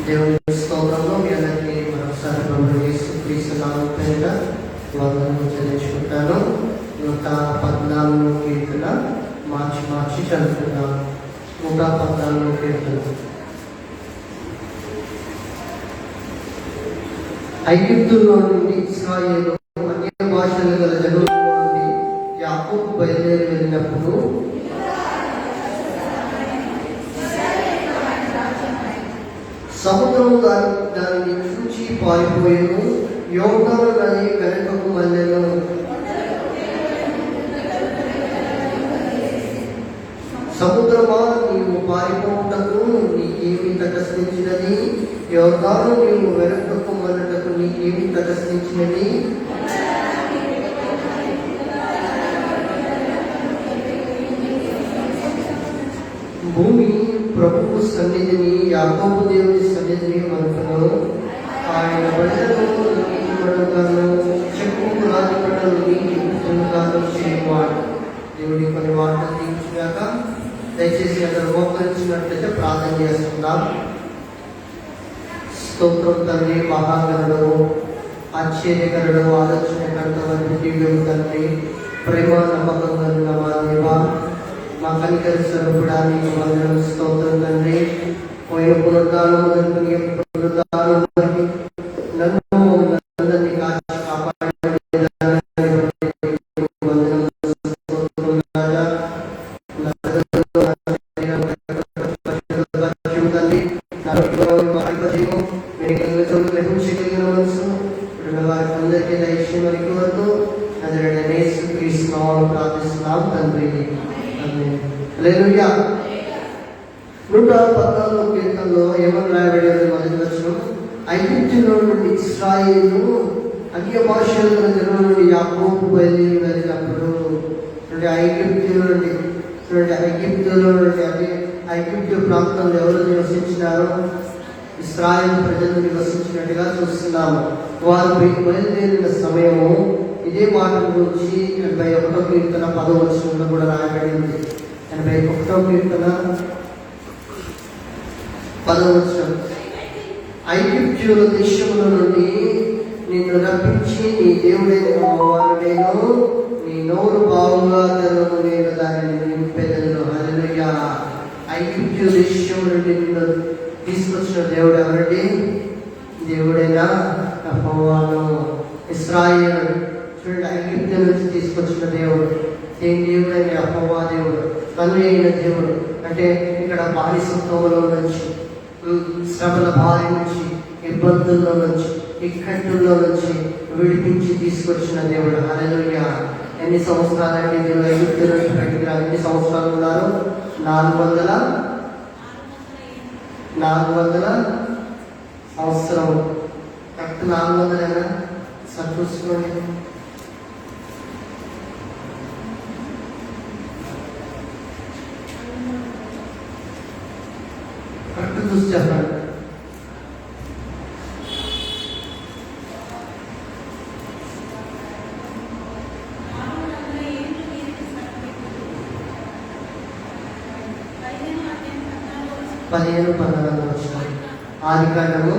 దేవుని స్తోత్రంలో మీ అందరికీ మరొకసారి ప్రభు యేసుక్రీస్తు నామమున పేరిట వందనములు చెల్లించుకుంటాను. 114 కీర్తన మార్చి చదువుతున్నాను. 114 కీర్తన. ఐగుప్తులో నుండి ఇశ్రాయేలు అన్య భాషలు గల జనుల నుండి యాకోబు బయలుదేరి వెళ్ళినప్పుడు సముద్రం దానిని చూచి పారిపోయేను. యోర్దాను నది వెనుకకు మళ్ళెను. సముద్రమా, నీవు పారిపోవుటకు నీకేమి తటస్థించినది? యోర్దాను, నీవు వెనుకకు మళ్ళటకు నీకేమి తటస్థించినది? భూమి ప్రభువు సన్నిధిని, యాకోబు దేవుని సన్నిధిని మనుకను. ఆయన బడులను నీటి బడుగాను, చెప్పుకు రాజు బడులు నీటి బుద్ధులుగాను చేయవాడు. దేవుడి కొన్ని వాటిని తీర్చినాక దయచేసి అతను మోకరించినట్లయితే ప్రార్థన చేస్తున్నాం. స్తోత్రం తండ్రి, మహాగణుడు, ఆశ్చర్యకరుడు, ఆలోచనకర్త దివ్యము తండ్రి, ప్రేమ నమ్మకం కలిగిన మా దేవ, మా కనికరి స్వరూపుడా, నీకు వందనాలు. స్తోత్రం తండ్రి. పోయిన పునరుద్ధానం నన్ను అందరినీ కాచి కాపాడే అందరికీ దయచేసి మనకి వరకు అందులో యేసుక్రీస్తు నామములో ప్రార్థిస్తున్నాం తండ్రి. హల్లెలూయా. 114 కీర్తనలో ఏమని రాయబడి మొదటి వచనం, ఐగుప్తులో నుండి ఇశ్రాయేలు అన్య భాషల జనుల నుండి యాకోబు బయలుదేరి వెళ్ళినప్పుడు. ఐగుప్తులో నుండి ఐగుప్తు ప్రాంతంలో ఎవరు నివసించినారో ఇశ్రాయేలు ప్రజలు నివసించినట్టుగా చూస్తున్నాము. వారు బయలుదేరిన సమయము ఇదే మాట గురించి 81 కీర్తన 10వ వచనంలో కూడా రాయబడింది. 81 కీర్తన 10వ వచనం, ఐగుప్తుల దేశముల నుండి నిన్ను రప్పించి నీ దేవుడైన యెహోవాను నేను, నీ నోరు బాగుగా తెరవను, నేను దానిని నింపెదను. హల్లెలూయా. ఐగుప్తు దేశం నుండి నిన్ను తీసుకొచ్చిన దేవుడు ఎవరండి? దేవుడైన యెహోవాను. ఇశ్రాయేలు చూడండి, ఐగుప్తు నుంచి తీసుకొచ్చిన దేవుడు. దేవుడైన యెహోవా దేవుడు, తండ్రి అయిన దేవుడు. అంటే ఇక్కడ బానిసత్వంలో నుంచి, శ్రమల బారి నుంచి, ఇబ్బందుల్లో నుంచి, ఇక్కట్టుల్లో నుంచి విడిపించి తీసుకొచ్చిన దేవుడు. హల్లెలూయా. ఎన్ని సంవత్సరాలంటే మీరు ఐగుప్తు నుంచి బయటికి ఎన్ని సంవత్సరాలు ఉన్నారు? 400 సంవత్సరం. కరెక్ట్ 400 చూసుకోండి. కరెక్ట్ చూసి చెప్పండి. పదిహేను 14 వచ్చినాయి. ఆదికాండము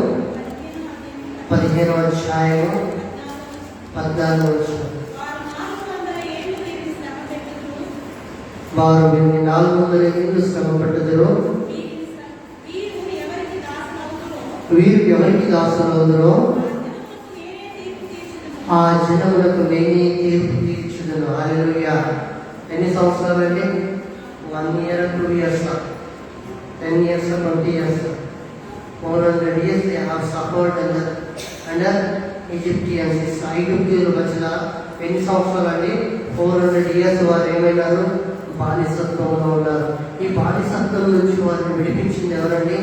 15వ అధ్యాయము 14వ వచనం. వారు 400 ఏళ్ళు శ్రమ పట్టుదురు, వీరు ఎవరికి దాసులవుదురో ఆ జనములకు నేనే తీర్పు తీర్చుదును. హల్లెలూయా. ఎన్ని సంవత్సరాలు అండి? 1 year, 2 years, 10 years, 20 years, 400 years they have suffered under Egyptians. ఐగుప్తీయుల మధ్యన ఎన్ని సంవత్సరాలు అండి? 400 years వారు ఏమైనారు? బానిసత్వంలో ఉన్నారు. ఈ బానిసత్వం నుంచి వారిని విడిపించింది ఎవరండి?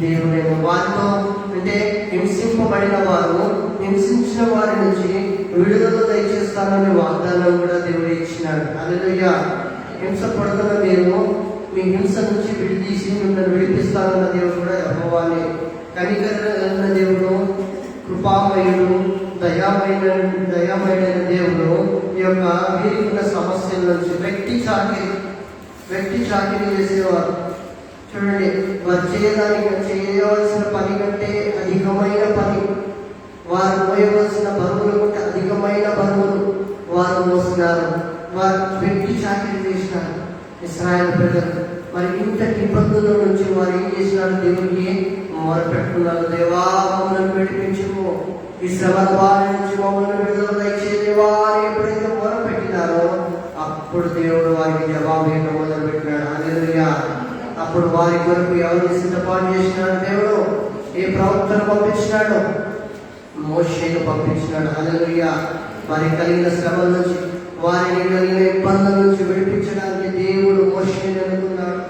దేవుడైన. వారితో అంటే హింసింపబడిన వారు, హింసించిన వారి నుంచి విడుదల దయచేస్తానని వాగ్దానం కూడా దేవుడు ఇచ్చినాడు. హల్లెలూయా. హింస పడుతున్న మీరు మీ హింస నుంచి విడితీసి మిమ్మల్ని విడిపిస్తానన్న దేవుడు కూడా యెహోవానే. కనికరమైన దేవుడు, కృపామయుడు, దయామయుడైన దేవుడు ఈ యొక్క వీరికున్న సమస్యల నుంచి వ్యక్తి చాకిరీ చేసేవారు. చూడండి, వారు చేయవలసిన పని కంటే అధికమైన పని, వారు మోయవలసిన బరువుల కంటే అధికమైన బరువులు వారు మోస్తున్నారు. వారు పెట్టి చాకరీ చేసినారు ఇశ్రాయేలు ప్రజలు. మరి ఇంతటి ఇబ్బందుల నుంచి వారు ఏం చేసినారు? దేవునికి మొరపెట్టుకున్నారు. దేవా మమ్మల్ని విడిపించుము, ఈ శ్రమల బారి నుంచి మమ్మల్ని విడుదల దయచేయి దేవా అని ఎప్పుడైతే మొరపెట్టినారో అప్పుడు దేవుడు వారికి జవాబు ఇవ్వడం మొదలు పెట్టినాడు. హల్లెలూయా. అప్పుడు వారి కొరకు ఎవరిని సిద్ధపాటు చేసినాడు? దేవుడు ఏ ప్రవక్తను పంపించినాడు? మోషేను పంపించినాడు. హల్లెలూయా. వారికి కలిగిన శ్రమల నుంచి, వారిని కలిగిన ఇబ్బందుల నుంచి విడిపించడానికి దేవుడు మోషేను ఎన్నుకున్నాడు.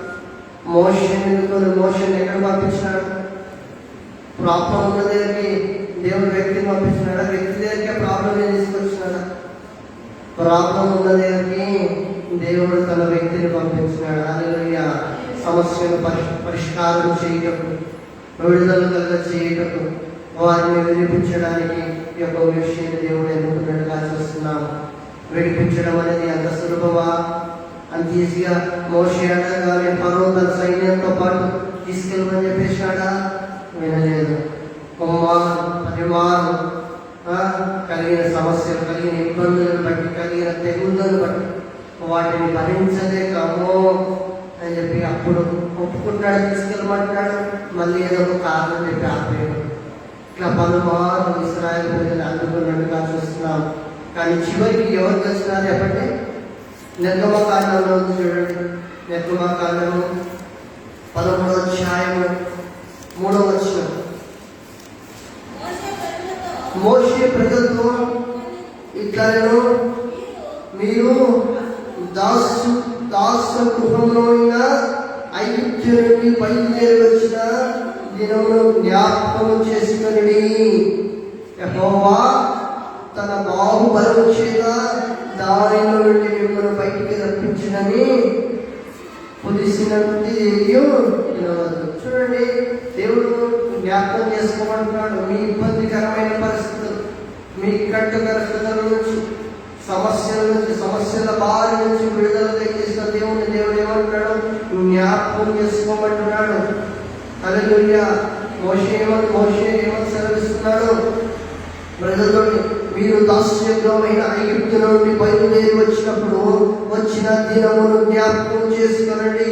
మోషేను ఎక్కడ పంపించినాడు? ప్రాబ్లం ఉన్న దగ్గరికి దేవుడు వ్యక్తిని పంపించినాడా? వ్యక్తి దగ్గరికి ప్రాబ్లం తీసుకొచ్చినాడా? ప్రాబ్లం ఉన్న దగ్గరికి దేవుడు తన వ్యక్తిని పంపించినాడు. హల్లెలూయా. సమస్యను పరిష్కారం చేయటకు, విడుదల కలుగ చేయటకు, వారిని విడిపించడానికి ఈ యొక్క విషయాన్ని దేవుడు ఎన్నుకున్నట్టుగా చూస్తున్నాము. విడిపించడం అనేది అంత సులభమా? అంత ఈజీగా మోషే అనగానే ఫరో తన సైన్యంతో పాటు తీసుకెళ్ళమని చెప్పేశాడా? వినలేదు. పరిమాణం కలిగిన సమస్యలు, కలిగిన ఇబ్బందులను బట్టి, కలిగిన తెగుళ్ళను బట్టి వాటిని భరించలేక అమ్మో అని చెప్పి అప్పుడు ఒప్పుకుంటాడు, తీసుకెళ్ళమంటాడు, మళ్ళీ ఏదో ఒక కారణం చెప్పి ఆపేయడు. ఇట్లా పలుమారు ఇశ్రాయేలు ప్రజలు అందుకున్నట్టుగా చూస్తున్నాం. కానీ చివరికి ఎవరు వచ్చినారు చెప్పండి? నిర్గమకాండంలో ఉంది చూడండి. నిర్గమకాండము 13వ అధ్యాయము 3వ వచనం. మోషే ప్రజలతో ఇట్లను, మీరు దాసు గృహంలో అయిన ఐగుప్తు నుండి బయలుదేరి వచ్చిన దినమును జ్ఞాపకం చేసుకుని, యెహోవా తన బాహుబలము చేత దారిలో నుండి మిమ్మల్ని బయటికి రప్పించినని పులిసినట్టు వినవద్దు. చూడండి, దేవుడు జ్ఞాపకం చేసుకోమంటున్నాడు. మీ ఇబ్బందికరమైన పరిస్థితులు, మీ కట్టుకరస్థితుల నుంచి, సమస్యల బారి నుంచి విడుదల చేసిన దేవుడు ఏమంటున్నాడు? జ్ఞాపకం చేసుకోమంటున్నాడు. హల్లెలూయా. మోషే ఏమని సెలవిస్తున్నాడు? ప్రజలతో, మీరు దాస్యమైన ఐగుప్తు నుండి బయలుదేరి వచ్చినప్పుడు వచ్చిన దినమును జ్ఞాపకం చేసుకొనండి.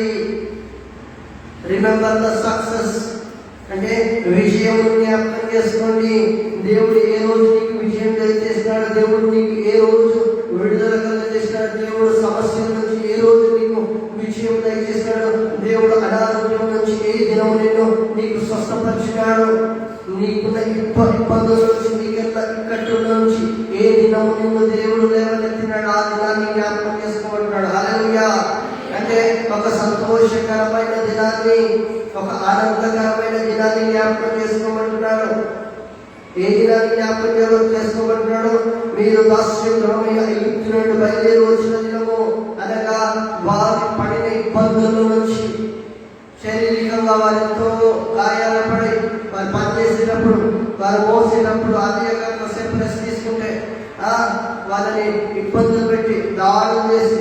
రిమెంబర్ ద సక్సెస్ అంటే విజయం జ్ఞాపకం చేసుకోండి. దేవుడు ఏ రోజు నీకు విజయం దయచేసినాడు? దేవుడు నీకు ఏ రోజు విడుదల కలిగజేసినాడు? దేవుడు సమస్యల నుంచి ఏ రోజు నీకు విజయం దయచేసినాడు? దేవుడు అనారోగ్యం నుంచి ఏ దినము నీకు స్వస్థపరిచినాడు? నీకున్న ఇబ్బందుల నుంచి, నీకెంత ఇక్కట్టుల నుంచి ఏ దినము నిన్ను దేవుడు లేవనెత్తినాడు? ఆ దినాన్ని జ్ఞాపకం చేసుకోమంటున్నాడు. హల్లెలూయా. అంటే ఒక సంతోషకరమైన దినాన్ని, ఒక ఆనందకరమైన దినాన్ని జ్ఞాపకం చేసుకోమంటున్నాడు. ఏ దినాన్ని జ్ఞాపకం చేసుకోమంటున్నాడు? మీరు దాస్యమైన ఐగుప్తు నుండి బయలుదేరి వచ్చిన దినము అనగా వారి పడిన ఇబ్బందుల నుంచి, శారీరకంగా వారితో గాయాల పడి వారు పనిచేసేటప్పుడు, వారు మోసేటప్పుడు, అదే కాసేపు రెస్ట్ తీసుకుంటే వాళ్ళని ఇబ్బందులు పెట్టి దాడులు చేసి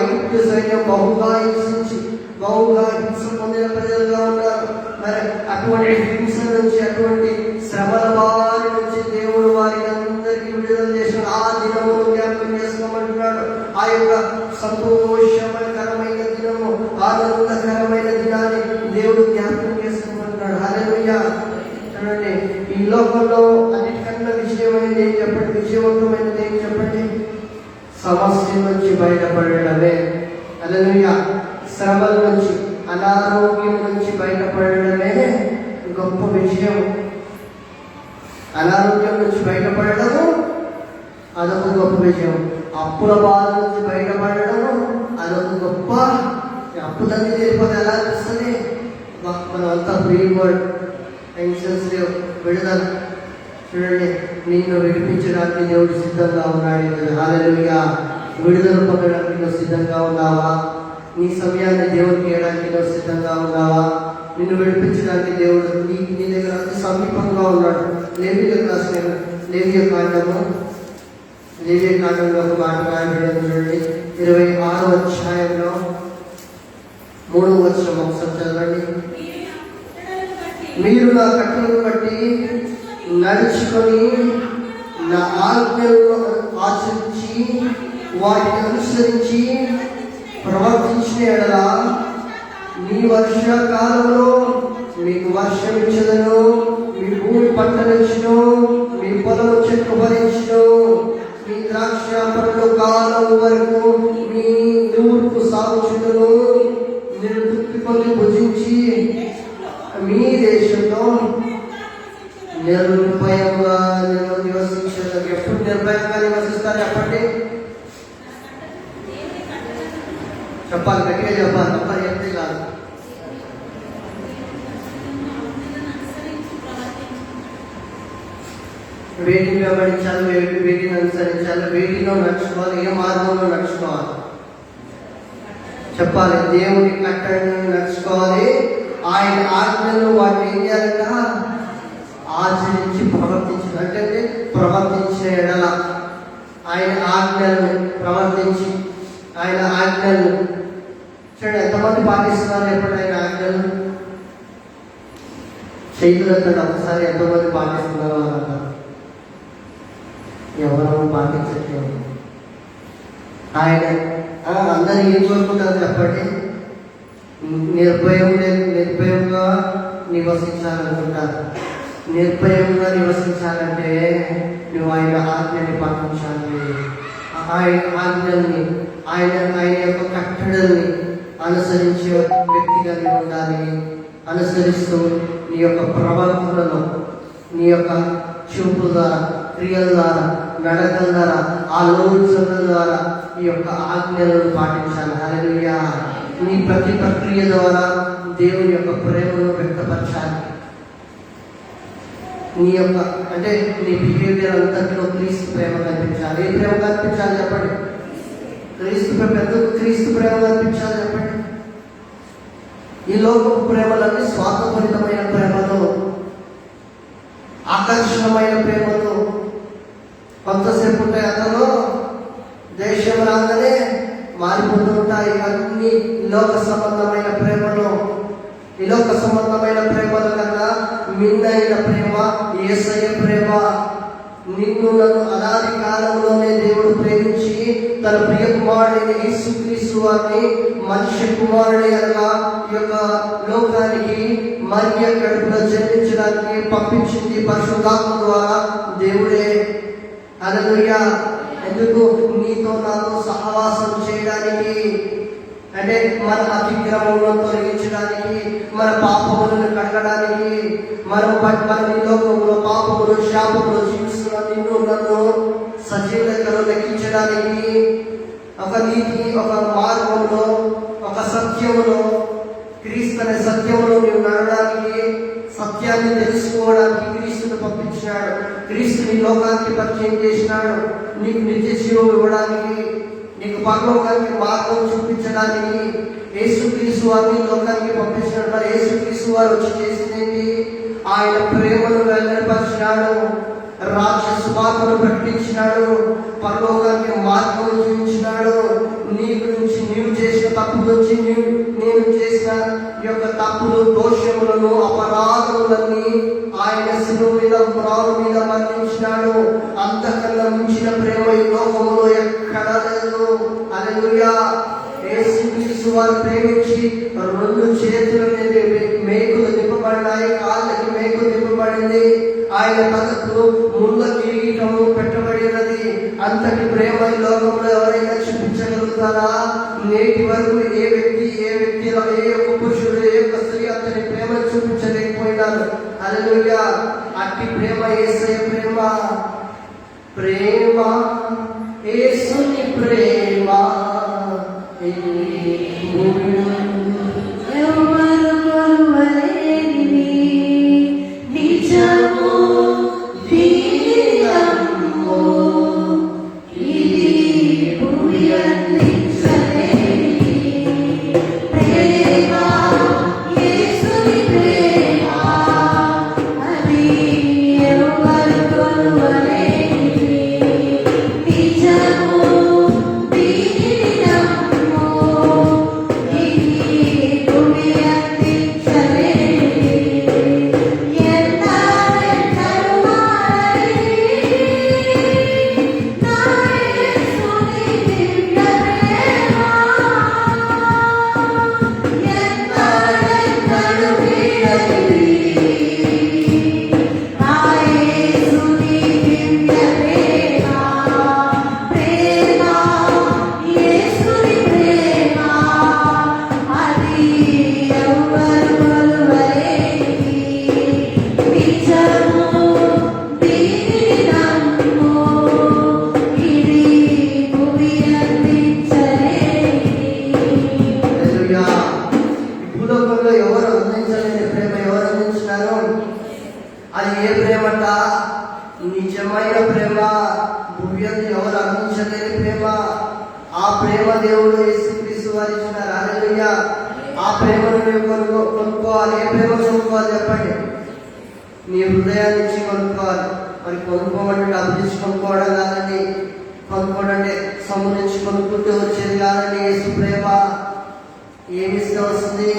ఐగుప్తు సైన్యం బహుగా హింస పొందిన ప్రజలుగా ఉన్నారు. మరి అటువంటి హింస నుంచి, అటువంటి శ్రమల బారి నుంచి దేవుడు వారి అందరికీ విడుదల చేసిన ఆ దినమును జ్ఞాపకం చేసుకోమంటున్నాడు. ఆ యొక్క సంతోషకరమైన దినము, ఆనందకరమైన దినాన్ని దేవుడు జ్ఞాపకం చేసుకోమంటున్నాడు. హల్లెలూయా. చూడండి, ఈ లోకంలో అన్నిటికన్నా విజయమైనది ఏం చెప్పండి? విజయవంతమైనది ఏం చెప్పండి? సమస్య నుంచి బయటపడడమే. హల్లెలూయా. శ్రమల నుంచి, అనారోగ్యం నుంచి బయటపడడమే గొప్ప విజయం. అనారోగ్యం నుంచి బయటపడడము అదొక గొప్ప విజయం. అప్పుల బాధ నుంచి బయటపడడము అదొక గొప్ప. అప్పులన్నీ తెలియకపోతే ఎలా అనిపిస్తుంది? మనం అంతా ఫ్రీ వర్డ్, టెన్షన్స్ లేవు, విడుదల. చూడండి, నిన్ను విడిపించడానికి దేవుడు సిద్ధంగా ఉన్నాడు. హల్లెలూయా. విడుదల పొందడానికి నువ్వు సిద్ధంగా ఉన్నావా? నీ సమయాన్ని దేవుడికి ఇవ్వడానికి నువ్వు సిద్ధంగా ఉన్నావా? నిన్ను విడిపించడానికి దేవుడు నీ దగ్గర అతి సమీపంగా ఉన్నాడు. లేవియ కాండంలో ఒక మాట రాయబడింది చూడండి. 26వ అధ్యాయంలో 3వ వచనం ఒకసారి చదవండి. మీరు నా కట్టలను బట్టి నడుచుకొని నా ఆజ్ఞలను ఆచరించి వాటిని అనుసరించి ప్రవర్తించిన ఎడల మీ వర్షాకాలంలో మీకు వర్షం ఇచ్చదను, మీ భూమి పంటనిచ్చును, మీ పొలము చెట్లు భరించును, మీ ద్రాక్ష పండ్ల కాలం వరకు మీ నూర్పు సాగుచును, మీరు తృప్తి పొంది భుజించి మీ దేశంలో నిర్భయంగా నివసించారు. ఎప్పుడు నిర్భయంగా నివసిస్తారు చెప్పండి? చెప్పాలి, గట్టిగా చెప్పాలి, చెప్పాలి, చెప్తే కాదు. వేటిని వెంబడించాలి, వేటిని అనుసరించాలి, వేటిలో నడుచుకోవాలి, ఏ మార్గంలో నడుచుకోవాలి చెప్పాలి. దేవుని కట్టడిని నడుచుకోవాలి, ఆయన ఆజ్ఞలు వాటిని ఏం చేయాలంట? ఆచరించి ప్రవర్తించాలి. అంటే ప్రవర్తించే ఎడల ఆయన ఆజ్ఞలను ప్రవర్తించి ఆయన ఆజ్ఞలను చూడండి. ఎంతమంది పాటిస్తున్నారు ఎప్పుడు ఆయన ఆజ్ఞలు? చేతులతో ఒకసారి ఎంతమంది పాటిస్తున్నారు అన్నారు? ఎవరు పాటించట్లేదు. ఆయన అందరూ ఏం కోరుకుంటారు చెప్పండి? నిర్భయంగా నివసించాలనుకుంటారు. నిర్భయంగా నివసించాలంటే నువ్వు ఆయన ఆజ్ఞని పాటించాలి. ఆయన ఆజ్ఞల్ని ఆయన యొక్క కట్టడల్ని అనుసరించే వ్యక్తిగా నీవు ఉండాలి. అనుసరిస్తూ నీ యొక్క ప్రవర్తనలో, నీ యొక్క చూపు ద్వారా, క్రియల ద్వారా, నడకల ద్వారా, ఆలోచనల ద్వారా ఈ యొక్క ఆజ్ఞలను పాటించాలి. హల్లెలూయా. నీ ప్రతి ప్రక్రియ ద్వారా దేవుని యొక్క ప్రేమను వ్యక్తపరచాలి. నీ యొక్క అంటే నీ బిహేవియర్ అంతట్లో క్రీస్తు ప్రేమ కనిపించాలి. ఏ ప్రేమ కనిపించాలి చెప్పండి? క్రీస్తు ప్రేమ. ఎందుకు క్రీస్తు ప్రేమ కనిపించాలి చెప్పండి? ఈ లోకపు ప్రేమలన్నీ స్వార్థపూరితమైన ప్రేమలు, ఆకర్షణమైన ప్రేమలు కొంతసేపు ఉంటాయి, అందులో దేశం రాగానే మారిపోతూ ఉంటాయి. అన్ని లోక సంబంధమైన ప్రేమలు. ఈ లోక సంబంధమైన ప్రేమల కన్నా మిన్నైన ప్రేమ యేసయ్య ప్రేమ. నిన్ను నన్ను అనాది కాలంలోనే దేవుడు ప్రేమించి తన ప్రియ కుమారుడైన యేసుక్రీస్తు వారిని మనిషి కుమారుడి అనగా ఈ యొక్క లోకానికి మరియ కడుపులో జన్మించడానికి పంపించింది పరిశుద్ధాత్మ ద్వారా దేవుడే. హల్లెలూయా. ఎందుకు? నీతో నాతో సహవాసం చేయడానికి, అంటే మన అతిక్రమములను తొలగించడానికి, మన పాపములను కడగడానికి, మన ఈ లోకంలో పాపములు శాపములు జీవిస్తున్న నిన్ను నన్ను సజీవ లెక్కలో లెక్కించడానికి, ఒక నీతి, ఒక మార్గంలో, ఒక సత్యములో, క్రీస్తు అనే సత్యములో నీవు నడవడానికి, సత్యాన్ని తెలుసుకోవడానికి క్రీస్తుని పంపించినాడు. క్రీస్తుని లోకానికి పరిచయం చేసినాడు. నీకు నిత్య జీవం ఇవ్వడానికి, నీకు పరలోకానికి మార్గం చూపించడానికి యేసుక్రీస్తు వారిని లోకానికి పంపించినాడు. మరి యేసుక్రీస్తు వారు వచ్చి చేసిందేంటి? ఆయన ప్రేమను వెల్లడిపరిచినాడు, రాజ్య సువార్తను ప్రకటించినాడు, పరలోకానికి మార్గం చూపించినాడు. నీకు నుంచి నీవు చేసిన తప్పు నుంచి నేను చేసిన ఈ యొక్క తప్పులు, దోషములను, అపరాధములన్నీ ఆయన శిలువ మీద, మ్రాను మీద మరణించినాడు. అంతకన్నా మించిన ప్రేమ ఈ లోకములో ఎక్కడా లేదు. హల్లెలూయా. యేసుక్రీస్తు వారు ప్రేమించి 2 చేతుల మీద మేకులు దింపబడినాయి, కాళ్ళకి మేకులు దింపబడింది. ఆయన తలకు ముళ్ళ కిరీటము పెట్టబడినది. అంతటి ప్రేమ ఈ లోకంలో ఎవరైనా చూపించగలుగుతారా? నేటి వరకు ఏ వ్యక్తిలో, ఏ ఒక్క పురుషుడు, ఏ ఒక్క స్త్రీ అతని ప్రేమ చూపించలేకపోయినారు. హల్లెలూయా. అట్టి ప్రేమ యేసయ్య ప్రేమ. ప్రేమ యేసుని ప్రేమ. నిజము దీని నమ్ము, ఇది అది ఏ ప్రేమట? నిజమైన ప్రేమ, భూమ్యందు ఎవరు అందించలేని ప్రేమ. ఆ ప్రేమ దేవుడు యేసుక్రీస్తు వారు ఇచ్చినారు. హల్లెలూయా. ఆ ప్రేమను నువ్వు కొనుక్కోవాలి. ఏ ప్రేమ కొనుక్కోవాలి చెప్పండి? నీ హృదయాన్ని ఇచ్చి కొనుక్కోవాలి. మరి కొనుక్కోమంటే డబ్బు తెచ్చి కొనుక్కోవడం కాదండి. కొనుక్కోవడం అంటే సొమ్ము నుంచి కొనుక్కుంటూ వచ్చేది కాదండి. యేసు ప్రేమ ఏమిస్తే వస్తుంది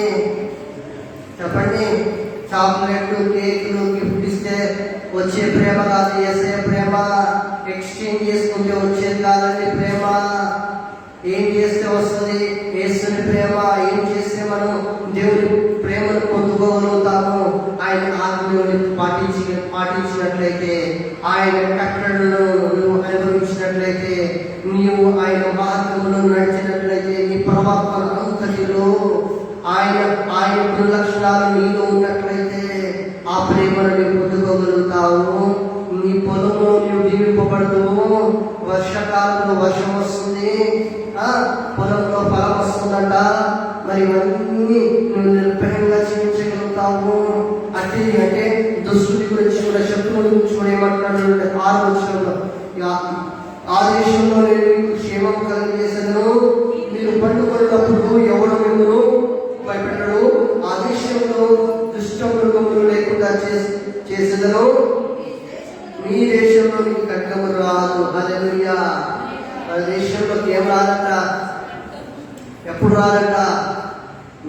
చెప్పండి? చాక్లెట్లు, కేకులు, గిఫ్ట్ ఇస్తే వచ్చే ప్రేమ కాదు యేసే ప్రేమ. ఎక్స్చేంజ్ చేసుకుంటే వచ్చేది కాదండి ప్రేమ. ఏం చేస్తే వస్తుంది? యేసుని ప్రేమ. ఏం చేస్తే మనం దేవుని ప్రేమను పొందుకోగలుగుతాము? ఆయన ఆజ్ఞలను పాటించినట్లయితే, ఆయన కట్టడలను నువ్వు అనుభవించినట్లయితే, నీవు ఆయన మార్గంలో నడిచినట్లయితే, నీ ప్రవర్తన అంతటిలో ఆయన లక్షణాలు నీలో ఉన్నట్లయితే ఆ ప్రేమను నీవు పొందుకోగలుగుతావు. నీ పొలంలో నీవు దీవింపబడతావు. వర్షాకాలంలో వర్షం వస్తుంది, పొలంలో ఫలం వస్తుందంట. మరి ఇవన్నీ నువ్వు నిర్భయంగా జీవించగలుగుతావు. అంటే దుష్టుడి గురించి కూడా, శత్రువుల గురించి కూడా ఏమంటున్నాడు? 6వ వచనంలో, ఆ దేశంలో నేను మీకు క్షేమం కలిగజేసేదను, మీరు పండుకున్నప్పుడు ఎవరు మిమ్మల్ని భయపెట్టడు, ఆ దేశంలో దుష్ట మృగములు లేకుండా చేసేదను, మీ దేశంలో మీకు ఖడ్గము రాదు. హల్లెలూయా. మన దేశంలోకి ఏం రాదంట? ఎప్పుడు రాదంట?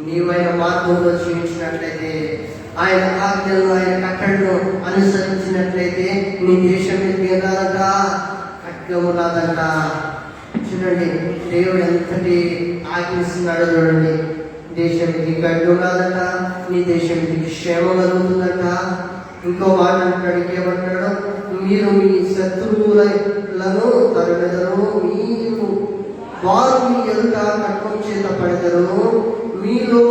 నీవైన మార్గంలో జీవించినట్లయితే, ఆయన ఆజ్ఞలను, ఆయన కట్టడను అనుసరించినట్లయితే నీ దేశం మీదకి ఏం రాదంట? ఖడ్గము రాదంట. చూడండి, దేవుడు ఎంతటి ఆజ్ఞిస్తున్నాడో చూడండి. దేశానికి ఖడ్గం రాదంట, నీ దేశానికి క్షేమం కలుగుతుందంట. ఇంకో మాట అంటాడు, ఇంకేమంటాడు? మీరు మీ శత్రువులను తరుమెదరు, వారు మీ ఎదుట ఖడ్గం చేత పడెదరు. మీలో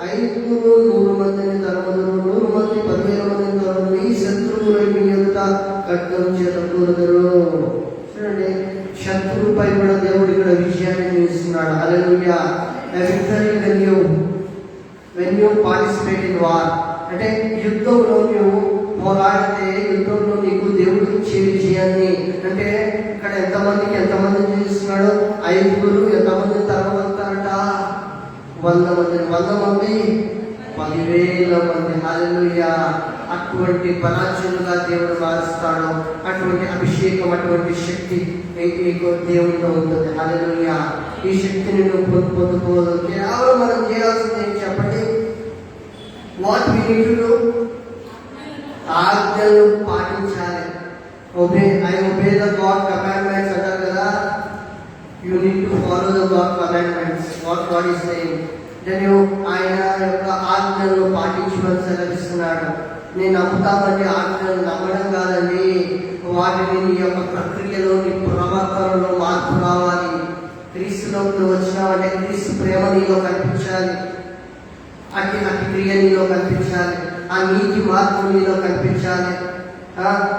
500 100 మందిని తరుముదురు, 100 మంది 10,000 మందిని తరుముదురు, మీ శత్రువులు మీ ఎదుట ఖడ్గం చేత కూరుదురు. చూడండి, శత్రువుపై కూడా దేవుడు ఇక్కడ విజయాన్ని చూపిస్తున్నాడు. హల్లెలూయా. when you participate in war, అంటే యుద్ధంలో నువ్వు పోరాడితే, యుద్ధంలో నీకు దేవుడు ఇచ్చే విజయాన్ని, అంటే ఇక్కడ ఎంతమందిని చూపిస్తున్నాడు? 5 ఎంతమంది తరగలుగుతారట? 100 మంది. 100 మంది 10,000 మంది. హల్లెలూయా. అటువంటి బలాచులుగా దేవుడు మారుస్తాడు. అటువంటి అభిషేకం, అటువంటి శక్తి దేవుడిలో ఉంటుంది. హల్లెలూయా. ఈ శక్తిని నువ్వు పొందుకోదు. కేవలం మనం చేయాల్సింది ఏం చెప్పండి? What we need to do? ఆజ్ఞలు పాటించాలి. I obey the God commandments అంటారు కదా. You need to follow the God commandments. What God is saying. ఆయన యొక్క ఆజ్ఞలను పాటించమని సెలవిస్తున్నాడు. నేను నమ్ముతామంటే ఆజ్ఞలను నమ్మడం కాదండి, వాటిని నీ యొక్క ప్రక్రియలో, నీ ప్రవర్తనలో మార్పు రావాలి. క్రీస్తులోకి వచ్చినావంటే క్రీస్తు ప్రేమ నీలో కనిపించాలి, అతి క్రియ నీలో కనిపించాలి, ఆ నీతి మార్పు నీలో కనిపించాలి.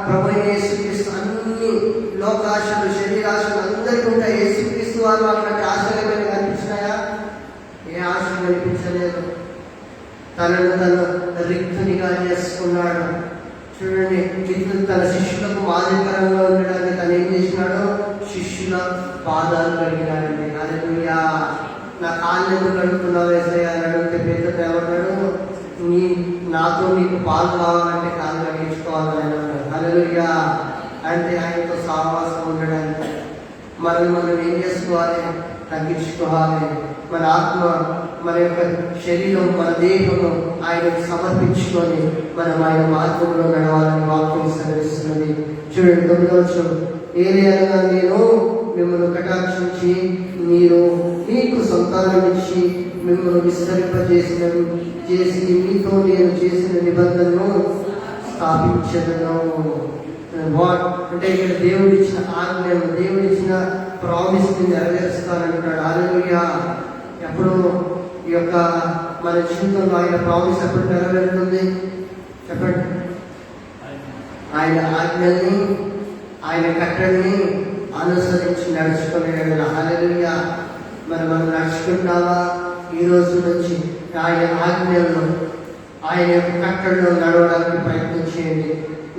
ప్రభువైన యేసుక్రీస్తు అన్ని లోకాశలు, శరీరాశలు అందరికీ ఉంటాయి. యేసుక్రీస్తు వారు అట్లాంటి ఆశలు ఏమైనా కనిపించినాయా? ఏ ఆశ కనిపించలేదు. తను రిక్తునిగా చేసుకున్నాడు. చూడండి, తన శిష్యులకు మాదిరికరంగా ఉండడానికి తను ఏం చేసినాడు? శిష్యుల పాదాలు కడిగినాడండి. హల్లెలూయా. నా కాళ్ళు ఎందుకు కడుక్కున్నావు యేసయ్య అని అడిగితే పేతురు ఏమన్నాడు? నాతో నీకు పాలు కావాలంటే కాళ్ళు కడిగించుకోవాలని అన్నాడు. హల్లెలూయా. అంటే ఆయనతో సహవాసం ఉండడానికి మనం ఏం చేసుకోవాలి? తగ్గించుకోవాలి. మన ఆత్మ, మన యొక్క శరీరం, మన దేహము ఆయనకు సమర్పించుకొని మనం ఆయన మార్గంలో నడవాలని వాక్యం సెలవిస్తున్నది. చూడండి, 9వ వచనం. ఏలియాగా నేను మిమ్మల్ని కటాక్షించి నీకు సంతానం ఇచ్చి మిమ్మల్ని విస్తరింపజేసి మీతో నేను చేసిన నిబంధనను స్థాపించదను. అంటే ఇక్కడ దేవుడు ఇచ్చిన ఆజ్ఞను, దేవుడు ఇచ్చిన ప్రామిస్ ని నెరవేరుస్తానంటాడు. హల్లెలూయా. ఎప్పుడు ఈ యొక్క మన జీవితంలో ఆయన ప్రామిస్ ఎప్పుడు నెరవేరుతుంది చెప్పండి? ఆయన ఆజ్ఞల్ని, ఆయన కట్టడిని అనుసరించి నడుచుకునేవాడు. హల్లెలూయా. మనం నడుచుకుంటావా? ఈ రోజు నుంచి ఆయన ఆజ్ఞలను ఆయన యొక్క కట్టడిలో నడవడానికి ప్రయత్నం చేయండి.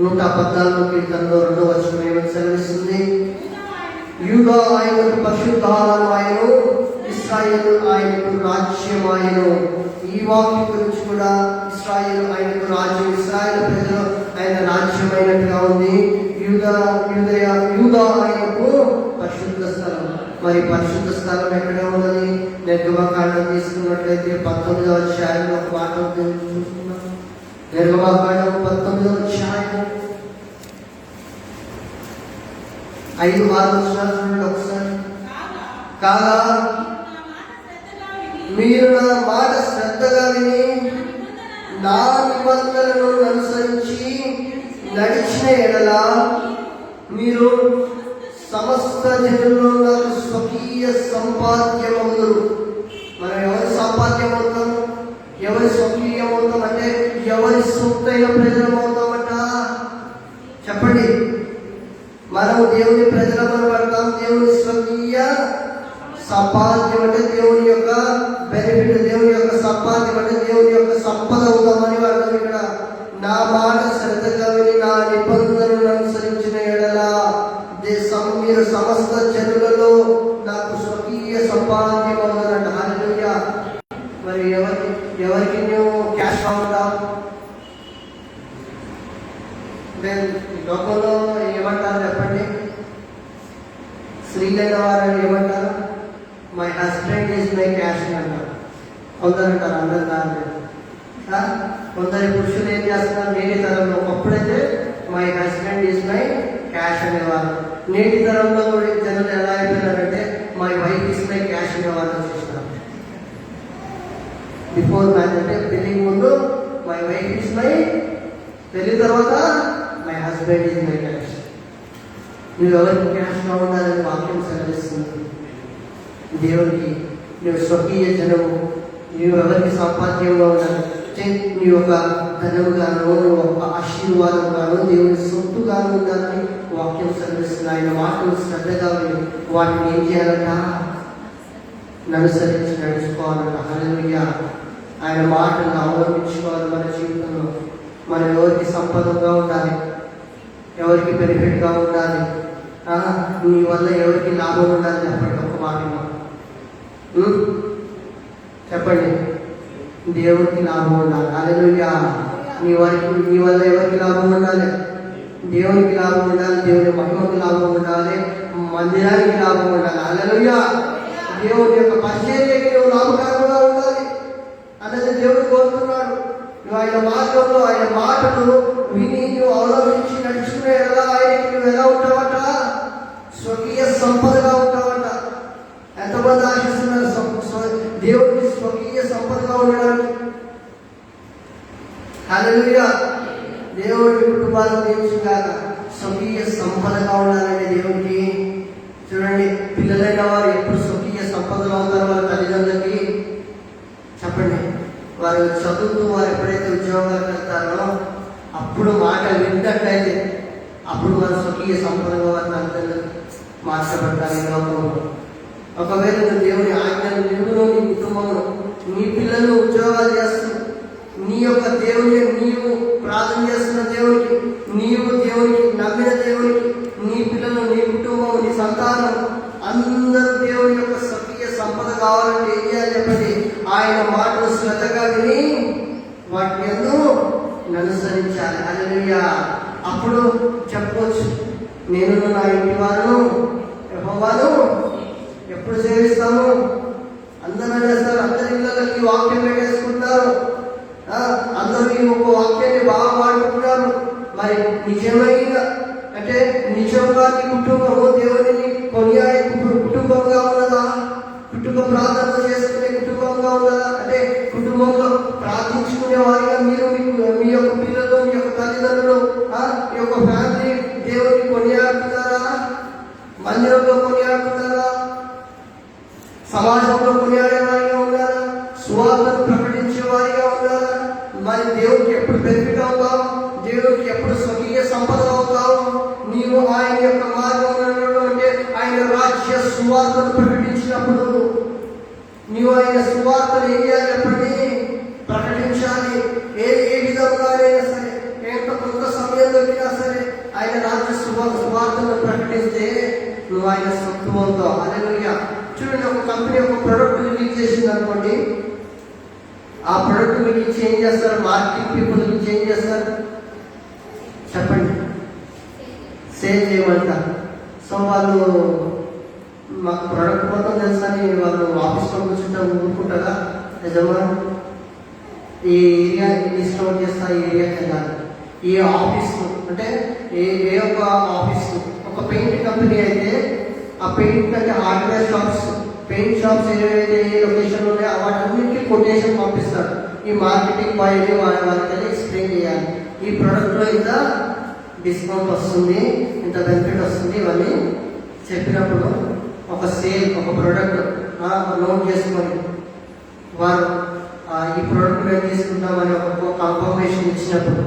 114 కీర్తనలో 2వ వచనం ఏమని సెలవిస్తుంది? యూదా ఆయనకు పరిశుద్ధాలను ఆయను, ఇశ్రాయేలు ఆయనకు రాజ్యమాయను. ఈ వాక్యం గురించి కూడా ఇశ్రాయేలు ఆయనకు రాజ్యం, ఇశ్రాయేలు ప్రజలు ఆయన రాజ్యమైనట్టుగా ఉంది. యూదా ఆయనకు పరిశుద్ధ స్థలం. మరి పరిశుద్ధ స్థలం ఎక్కడ ఉన్నది? నిర్గమకాండం తీసుకున్నట్లయితే 19వ అధ్యాయంలో ఒక మాట చూస్తున్నాం. నిర్గమకాండం 19వ అధ్యాయం 5-6 వచనాలు ఒకసారి. కాగా మీరు నా మాట శ్రద్ధగా విని నా నిబంధనలను అనుసరించి నడిచిన ఎడల మీరు సమస్త జనుల్లో నాకు స్వకీయ సంపాద్యమవుతారు. మనం ఎవరి సంపాద్యమవుతాం? ఎవరి స్వకీయమవుతాం? అంటే ఎవరి సొత్తైన ప్రజలమవుతామట? చెప్పండి. మనం దేవుని ప్రజలమని పడతాం. దేవుని స్వకీయ సంపాద్యం అంటే దేవుని యొక్క బెనిఫిట్, దేవుని యొక్క సంపాద్యం అంటే దేవుని యొక్క సంపద అవుతామని అర్థం. ఇక్కడ నా మాట శ్రద్ధగా విని నా నిబంధనలను అనుసరించిన ఎడల మీరు సమస్త జనులలో నాకు స్వకీయ సంపాద్యం అవుతారంట. హల్లెలూయా. మరి ఎవరికి నువ్వు క్యాష్ అవుతావు? లోకంలో ఏమంటారు చెప్పండి? స్త్రీలైన వారని ఏమంటారు? My husband is my cash అంటారు. కొందరంటారు, అందరు కాదు. కొందరు పురుషులు ఏం చేస్తున్నారు? నేటి తరంలో ఒకప్పుడైతే my husband is my cash అనేవారు. నేటి తరంలో కూడా జనులు ఎలా అయిపోయినారంటే my wife is my cash అనేవారు వచ్చేసినారు. బిఫోర్ మ్యారేజ్ అంటే పెళ్లికి ముందు మై వైఫ్ ఈజ్ మై, పెళ్లి తర్వాత my husband is my cash. నువ్వు ఎవరికి క్యాష్గా ఉండాలని వాక్యం సెలవిస్తుంది. దేవునికి నువ్వు స్వకీయ జనము, నువ్వు ఎవరికి సంపాద్యంగా ఉండాలి. నీ యొక్క ధనముగాను, నువ్వు ఒక ఆశీర్వాదంగాను, దేవుని సొత్తుగాను ఉండాలని వాక్యం సెలవిస్తుంది. ఆయన మాటలు శ్రద్ధగా వాటిని ఏం చేయాలంట? అనుసరించి నడుచుకోవాలంట. హల్లెలూయా. ఆయన మాటలను అవలంబించుకోవాలి మన జీవితంలో. మనం ఎవరికి సంపదంగా ఉండాలి, ఎవరికి బెనిఫిట్గా ఉండాలి, నీ వల్ల ఎవరికి లాభం ఉండాలి? చెప్పండి ఒక మాట చెప్పండి. దేవుడికి లాభం ఉండాలి. హల్లెలూయా. నీ వల్ల ఎవరికి లాభం ఉండాలి? దేవునికి లాభం ఉండాలి, దేవుని మహిమకు లాభం ఉండాలి, మందిరానికి లాభం ఉండాలి. హల్లెలూయా. దేవుని యొక్క పరిచర్యకి నువ్వు లాభకరంగా ఉండాలి అన్నది దేవుడు కోరుతున్నాడు. నువ్వు ఆయన మార్గంలో ఆయన మాటలు విని నువ్వు అవలంబించి నడుచుకునే ఎలా ఆయనకి నువ్వు ఎలా ఉంటావట? స్వకీయ సంపదగా ఉంటావట. ఎంతమంది ఆశిస్తున్నారు దేవుడికి స్వకీయ సంపదగా ఉండడానికి? హల్లెలూయా. దేవుడి కుటుంబాలను దీవించుగాక. స్వకీయ సంపదగా ఉండాలంటే దేవుడికి చూడండి, పిల్లలైన వారు ఎప్పుడు స్వకీయ సంపదలు అవుతారో వారి తల్లిదండ్రులకి చెప్పండి. వారు చదువుతూ వారు ఎప్పుడైతే ఉద్యోగాలకు వెళ్తారో అప్పుడు మాట వింటట్లయితే అప్పుడు వారు స్వకీయ సంపదగా వారి తల్లిదండ్రులు మార్చబడతారు ఈ లోకంలో. ఒకవేళ నువ్వు దేవుని ఆజ్ఞలు నిన్ను, నీ కుటుంబము, నీ పిల్లలు ఉద్యోగాలు చేస్తున్నారు, నీ యొక్క దేవుని నీవు ప్రార్థన చేస్తున్న దేవునికి, నీవు దేవునికి నమ్మిన దేవునికి, నీ పిల్లలు, నీ కుటుంబం, నీ సంతానం అందరూ దేవుని యొక్క స్వకీయ సంపద కావాలంటే ఏం చేయాలి చెప్పండి? ఆయన మాటలు శ్రద్ధగా విని వాటిని ఎందు అనుసరించాలి. హల్లెలూయా. అప్పుడు చెప్పవచ్చు, నేను నా ఇంటి వారు యెహోవాను ఎప్పుడు సేవిస్తాము? అందరూ చేస్తారు, అందరి ఇళ్ళకి వాక్యం పెట్టేసుకుంటారు, అందరూ ఈ ఒక వాక్యాన్ని బాగా వాడుకుంటున్నారు. మరి నిజమైన అంటే నిజంగా నీ కుటుంబము దేవుడిని కొనియాడే కుటుంబంగా ఉన్నదా? కుటుంబ ప్రార్థన చేసుకునే కుటుంబంగా ఉన్నదా? అంటే కుటుంబంలో ప్రార్థించుకునే వారిగా మీరు మీ యొక్క పిల్లలు, మీ యొక్క తల్లిదండ్రులు, మీ యొక్క ఫ్యామిలీ దేవుడిని కొనియాడుతున్నారా? మందిరంలో కొనియాడుతున్నారా? సమాజంలో కొనియాడే వారిగా ఉన్నారా? సువార్తను ప్రకటించే వారిగా ఉన్నారా? మరి దేవుడికి ఎప్పుడు బెనిఫిట్ అవుతావు? దేవుడికి ఎప్పుడు స్వకీయ సంపద అవుతావు? నీవు ఆయన యొక్క మార్గంలో అంటే ఆయన రాజ్య సువార్తను ప్రకటించినప్పుడు నీవు ఆయన సువార్తను ఏం చేయాలి చెప్పండి? ప్రకటించాలి. ఏది ప్రకటిస్తే నువ్వు ఆయన సొత్తు అవుతావు. హల్లెలూయా. చూడండి, ఒక కంపెనీ ఒక ప్రోడక్ట్ రిలీజ్ చేసింది అనుకోండి, ఆ ప్రోడక్ట్ మీకు ఇచ్చి ఏం చేస్తారు? మార్కెటింగ్ పీపుల్ ఇచ్చి ఏం చేస్తారు చెప్పండి? సేల్ చేయమంటారు. సో వాళ్ళు మాకు ప్రోడక్ట్ మొత్తం తెలుసా అని వాళ్ళు ఆఫీస్లో కూర్చుంటా ఊరుకుంటారా? నిజమా? ఈ ఏరియా లిస్ట్ అవుట్ చేస్తా, ఈ ఏరియాకి వెళ్ళాలి. ఈ ఆఫీస్ అంటే ఏ ఒక్క ఆఫీస్, ఒక పెయింట్ కంపెనీ అయితే ఆ పెయింట్ అంటే హార్డ్వేర్ షాప్స్, పెయింట్ షాప్స్ ఏవైతే ఏ లొకేషన్ ఉన్నాయో వాటన్నిటికీ కొటేషన్ పంపిస్తారు. ఈ మార్కెటింగ్ బాయ్ వాళ్ళకి ఎక్స్ప్లెయిన్ చేయాలి, ఈ ప్రోడక్ట్లో ఇంత డిస్కౌంట్ వస్తుంది, ఇంత బెనిఫిట్ వస్తుంది. ఇవన్నీ చెప్పినప్పుడు ఒక సేల్, ఒక ప్రోడక్ట్ నోట్ చేసుకొని వారు ఈ ప్రోడక్ట్ మేము తీసుకుంటామని ఒక కన్ఫర్మేషన్ ఇచ్చినప్పుడు,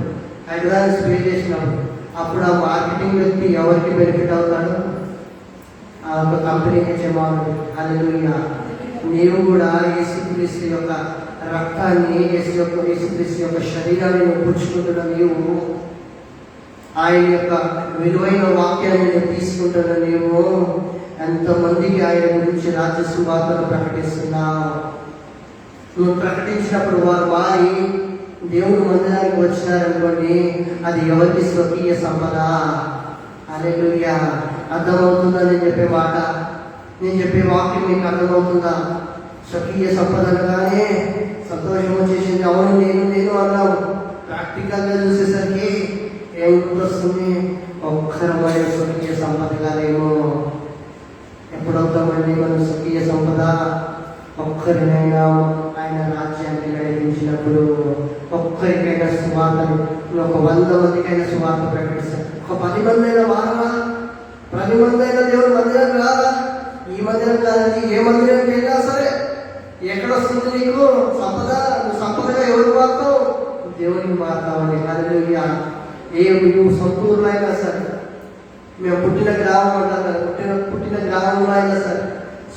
అడ్వాన్స్ పే చేసినప్పుడు, అప్పుడు ఆ మార్కెటింగ్ వ్యక్తి ఎవరికి బెనిఫిట్ అవుతాడు? ఆ ఒక కంపెనీకి చెమాలి. హల్లెలూయా. నీవు కూడా యేసుక్రీస్తు యొక్క రక్తాన్ని, యేసుక్రీస్తు యొక్క శరీరాన్ని పుచ్చుకుంటున్న నీవు, ఆయన యొక్క విలువైన వాక్యాన్ని తీసుకుంటున్న నీవు ఎంతమందికి ఆయన గురించి రాజ్య సువార్తను ప్రకటిస్తున్నావు. నువ్వు ప్రకటించినప్పుడు వారు మారి దేవుడు మందిరానికి వచ్చినారనుకోండి, అది ఎవరికి స్వకీయ సంపద. హల్లెలూయా. అర్థమవుతుందా నేను చెప్పే మాట? నేను చెప్పే వాక్యం మీకు అర్థమవుతుందా? స్వకీయ సంపద అనగానే సంతోషం వచ్చేసింది, అవును నేను అన్నావు. ప్రాక్టికల్గా చూసేసరికి ఏం గుర్తొస్తుంది? ఒక్కరమైన స్వకీయ సంపదగా లేము. ఎప్పుడవుతామండి మనం స్వకీయ సంపద? ఒక్కరినైనా ఆయన రాజ్యాన్ని నడిపించినప్పుడు, ఒక్కరికైనా సువార్తను, ఒక 100 మందికైనా సువార్త ప్రకటిస్తాం. ఒక 10 మంది అయినా వారమా? 10 మంది అయినా దేవుడు మందిరం కాదా? ఈ మందిరం కాదండి, ఏ మందిరానికి వెళ్ళినా సరే ఎక్కడొస్తుంది నీకు సంపద? నువ్వు సంపదగా ఎవరు మారుతావు? దేవునికి మారుతావని. హల్లెలూయా. నువ్వు సొంత ఊర్లో అయినా సరే, మేము పుట్టిన గ్రామం అంటారు కదా, పుట్టిన గ్రామంలో అయినా సరే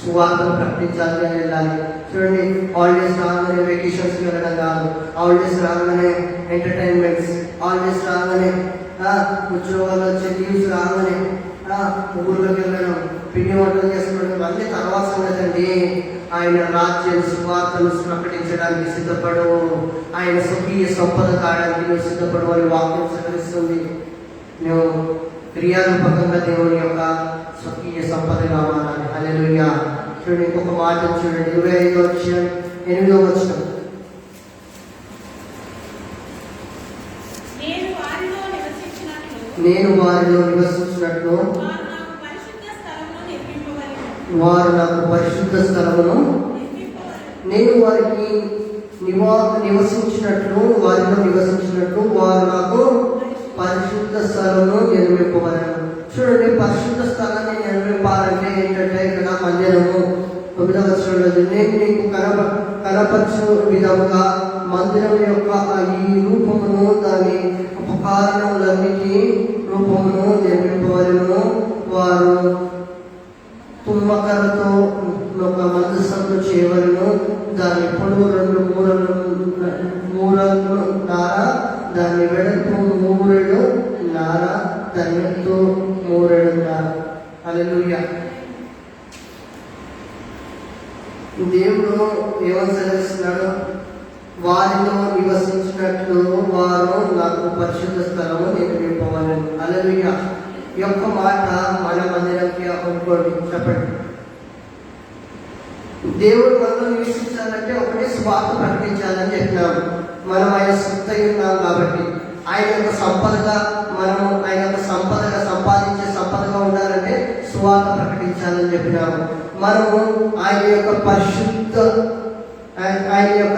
సువార్తను ప్రకటించాలి అని వెళ్ళాలి. చూడండి, హాలిడేస్ రాగానే వెకేషన్స్కి వెళ్ళడం కాదు, హాలిడేస్ రాగానే ఎంటర్టైన్మెంట్స్, హాలిడేస్ రాగానే ఉద్యోగాలు వచ్చే లీవ్స్ రాగానే ఊర్లోకి వెళ్ళడం, పిండి వంటలు చేసుకోవడం, ఇవన్నీ తర్వాత సంగతి అండి. ఆయన రాజ్యం సువార్తను ప్రకటించడానికి సిద్ధపడు, ఆయన స్వకీయ సంపద కావడానికి నువ్వు సిద్ధపడు అని వాక్యం సెలవిస్తుంది. నువ్వు క్రియారూపకంగా దేవుని యొక్క స్వకీయ సంపదగా మారాలి. హల్లెలూయా. చూడండి, ఇంకొక మాట చూడండి, 25వ అధ్యాయం 8వ వచనం. నేను వారిలో నివసించినట్లు వారు నాకు పరిశుద్ధ స్థలమును, నేను వారికి నివసించినట్లు, వారిలో నివసించినట్లు వారు నాకు పరిశుద్ధ స్థలమును నిర్మింపవలను. చూడండి, పరిశుద్ధ స్థలాన్ని నిర్మింపాలంటే ఏంటంటే, ఇక్కడ మందిరము 9వ వచనంలో నేను నీకు కనపరచు విధముగా మందిరం యొక్క ఈ రూపమును, దాని ఉపకారణములన్నిటి రూపమును నిర్మింపవలను. వారు తుమ్మకరతో ఒక మందసంతో చేయవలను. దాని పొడవు 2 మూరలు నార, దాని వెడల్పు 3 నార, దాని ఎత్తు 3 నార. హల్లెలూయా. దేవుడు ఏమని సెలవిస్తున్నాడు? వారిలో నివసించినట్లు వారు నాకు పరిశుద్ధ స్థలము నిర్మింపవలను. హల్లెలూయా. ఈ యొక్క మాట మన మందిరంకి అనుకోండి, చెప్పండి. దేవుడు మనలో నివసించాలంటే ఒకటే సువార్త ప్రకటించాలని చెప్పినాము. మనం ఆయన సొత్తై ఉన్నాం కాబట్టి, ఆయన యొక్క సంపదగా మనము, ఆయన యొక్క సంపదగా సంపాదించే సంపదగా ఉండాలంటే సువార్త ప్రకటించాలని చెప్పినాము. మనము ఆయన యొక్క పరిశుద్ధ, ఆయన యొక్క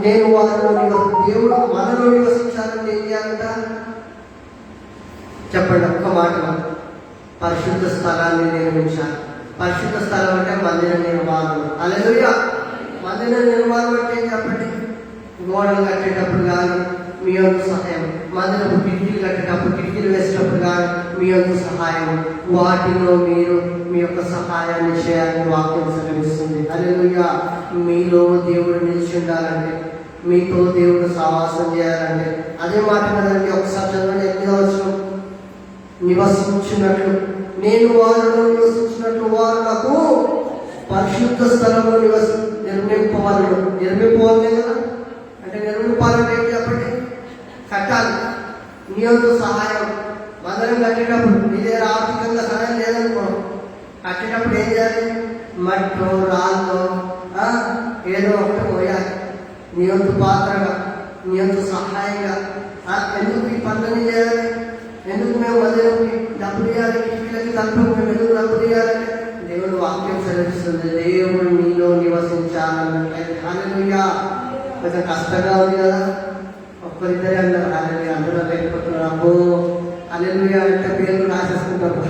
నేను వారిలో దేవుడు మనలో నివసించాలని ఏం చేయాలంట? చెప్పండి ఒక్క మాట. పరిశుద్ధ స్థలాన్ని నిర్మించాలి. పరిశుద్ధ స్థలం అంటే మందిర నిర్మాణం. హల్లెలూయా. మందిర నిర్మాణం అంటే చెప్పండి, గోడలు కట్టేటప్పుడు కానీ మీ యొక్క సహాయం, మందిరపు కిటికీలు కట్టేటప్పుడు, కిటికీలు వేసేటప్పుడు కానీ మీ యొక్క సహాయం, వాటిలో మీరు మీ యొక్క సహాయాన్ని చేయాలని వాక్యం సెలవిస్తుంది. హల్లెలూయా. మీలో దేవుడు నిలిచి ఉండాలంటే, మీతో దేవుడు సహవాసం చేయాలంటే, అదే మాట కదండి. ఒకసారి చదవండి, 8వ వచనం. నివసించినట్లు, నేను వారిలో నివసించినట్లు వారు నాకు పరిశుద్ధ స్థలంలో నిర్మింపవాళ్ళు. నిర్మింపవాలి కదా, అంటే నిర్మింపాలంటే ఏంటి? చెప్పండి, కట్టాలి. నీ యొక్క సహాయం మందిరం కట్టేటప్పుడు ఇదే ఆర్థికంగా సహాయం లేదనుకో, కట్టేటప్పుడు ఏం చేయాలి? మట్టో రాళ్ళో ఏదో ఒకటి పోయాలి. నీ యొక్క పాత్రగా, నీ యొక్క సహాయంగా. ఎందుకు ఈ పనులని చేయాలి? ఎందుకు మేము మందిరంకి డబ్బులు ఇవ్వాలి? కిటికీలకి తలుపులకు మేము ఎందుకు డబ్బులు ఇవ్వాలంటే దేవుడు వాక్యం సెలవిస్తుంది, దేవుడు నీలో నివసించాలన్నట్లయితే. హల్లెలూయా. కొంచెం కష్టంగా ఉంది కదా, ఒక్కరిద్దరే అన్నారు హల్లెలూయా, అందరూ లేకపోతున్నారు. అబ్బో హల్లెలూయా అంటే పేర్లు రాసేసుకుంటారు.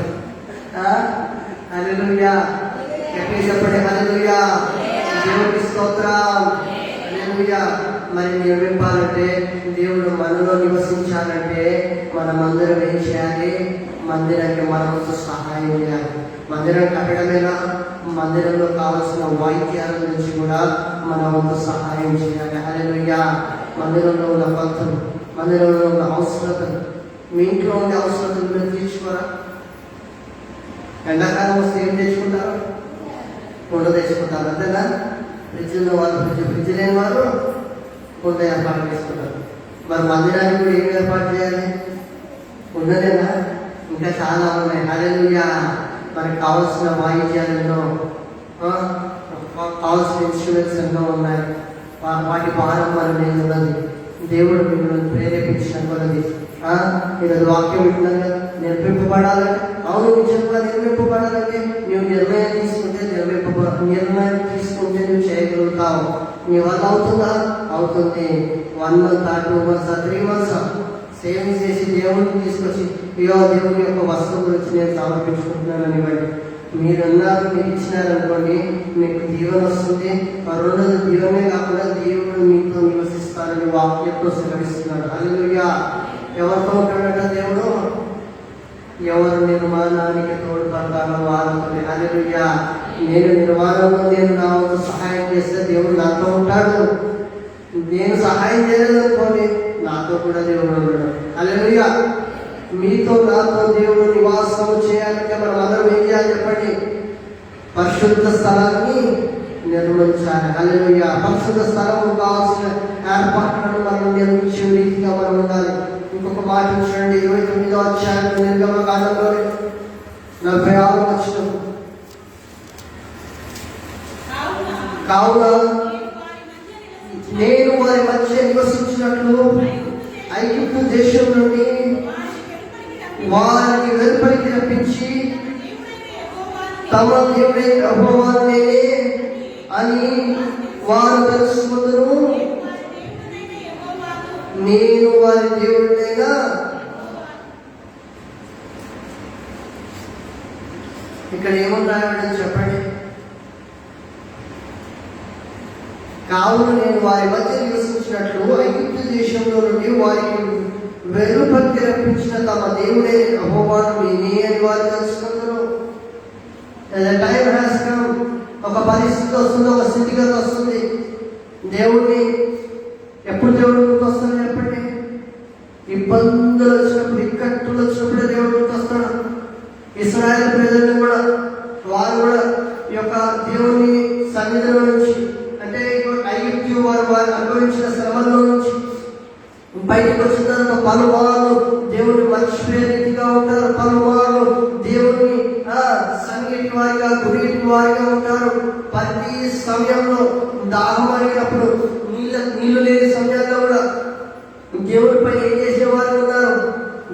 హల్లెలూయా ఎక్కడ చెప్పండి, హల్లెలూయా, దేవుడికి స్తోత్రం. హల్లెలూయా. మరి నిర్మింపాలంటే, దేవుడు మనలో నివసించాలంటే మనమందరం ఏం చేయాలి? మందిరానికి మనం సహాయం చేయాలి. మందిరం కట్టడమేనా, మందిరంలో కావాల్సిన వాయిద్యాల నుంచి కూడా మన వంతు సహాయం చేయాలి. హల్లెలూయా. మందిరంలో ఉన్న కొలతలు, మందిరంలో ఉన్న అవసరతలు, మీ ఇంట్లో ఉండే అవసరతలు మీరు తీర్చుకోరా? ఎండాకాలం వస్తే ఏం తెచ్చుకుంటారు? కుండ తెచ్చుకుంటారు, అంతేనా? ఫ్రిడ్జ్లో వాళ్ళు ఫ్రిడ్జ్ లేని వారు కుండ ఏర్పాటు చేసుకుంటారు. మరి మందిరానికి కూడా ఏం ఏర్పాటు చేయాలి? ఉండలేదా? ఇంకా చాలా ఉన్నాయి. హల్లెలూయా. మనకు కావాల్సిన వాయిద్యాలలో కావాల్సిన ఇన్స్ట్రుమెంట్స్ ఎన్నో ఉన్నాయి. వాటి భారం మన మీద ఉన్నది. దేవుడు మిమ్మల్ని ప్రేరేపించిన కొలది. ఈరోజు వాక్యం వింటున్నాను కదా, నిర్మింపబడాలంటే, అవును నిజంగా నిర్మింపబడాలంటే నువ్వు నిర్ణయం తీసుకుంటే నిర్ణయం తీసుకుంటే నువ్వు చేయగలుగుతావు. నీ వల్ల అవుతుందా? అవుతుంది. 1 month, 2 months, 3 months సేవింగ్ చేసి దేవుడిని తీసుకొచ్చి దేవుని యొక్క వస్తువు గురించి నేను సమర్పించుకుంటున్నానని ఇవ్వండి. మీరున్నారు, మీరు ఇచ్చినారనుకోండి, మీకు దీవెన వస్తుంది. రెండోది దీవెనే కాకుండా దేవుడు మీతో నివసిస్తారని వాక్యంతో సెలవిస్తున్నాడు. హల్లెలూయా. ఎవరితో ఉంటాడంట దేవుడు? ఎవరు నిర్మాణానికి తోడ్పడతారో వాళ్ళతో. హల్లెలూయా. నేను నిర్మాణంలో నేను నా వంతు సహాయం చేస్తే దేవుడు నాతో ఉంటాడు. నేను సహాయం చేయలేదనుకోండి, నాతో కూడా దేవుడు ఉన్నాడు. హల్లెలూయా. మీతో నాతో దేవుడు నివాసం చేయాలంటే మనం అందరం ఏం చేయాలి చెప్పండి? పరిశుద్ధ స్థలాన్ని నిర్మించాలి. హల్లెలూయా. పరిశుద్ధ స్థలం కావాల్సిన ఏర్పాట్లను మనం నిర్మించే రీతిగా మనం ఉండాలి. ఇంకొక మాట చూడండి, 29వ అధ్యాయం నిర్గమకాండంలో 46వ వచనం. కావున నేను వారి మధ్య నివసించినట్లు ఐగుప్తు దేశం నుండి వారిని వెలుపలికి రప్పించి తమ దేవుడైన యెహోవాను నేనే అని వారు తెలుసుకుందరు. నేను వారి దేవుడినైనా. ఇక్కడ ఏమని రాయబడింది చెప్పండి? కావున నేను వారి మధ్య నివసించినట్లు ఐగుప్తు దేశంలో నుండి వారికి వెలుపలికి రప్పించిన తమ దేవుడే యెహోవాను నేనే అని వారు తెలుసుకుందరు. Time has come. ఒక పరిస్థితి వస్తుంది, ఒక స్థితిగతి వస్తుంది. దేవుడిని ఎప్పుడు దేవుడు గుర్తొస్తాడు చెప్పండి? ఇబ్బందులు వచ్చినప్పుడు, ఇక్కట్లు వచ్చినప్పుడే దేవుడు గుర్తొస్తాడు. ఇశ్రాయేలు ప్రజలను కూడా, వారు కూడా ఈ యొక్క దేవుని సన్నిధిలో నుంచి, అంటే ఐగుప్తు వారు అనుభవించిన శ్రమల్లో నుంచి బయటకు వచ్చిన తర్వాత పలుమార్లు దేవుని మర్చిపోయే రీతిగా ఉంటారు. పలుమార్లు దేవుని సంగీటి వారిగా, గురిటి వారిగా ఉంటారు. ప్రతి సమయంలో దాహం అడిగినప్పుడు, నీళ్లు లేని సమయాల్లో కూడా దేవుడిపై ఏం చేసేవారు ఉన్నారు?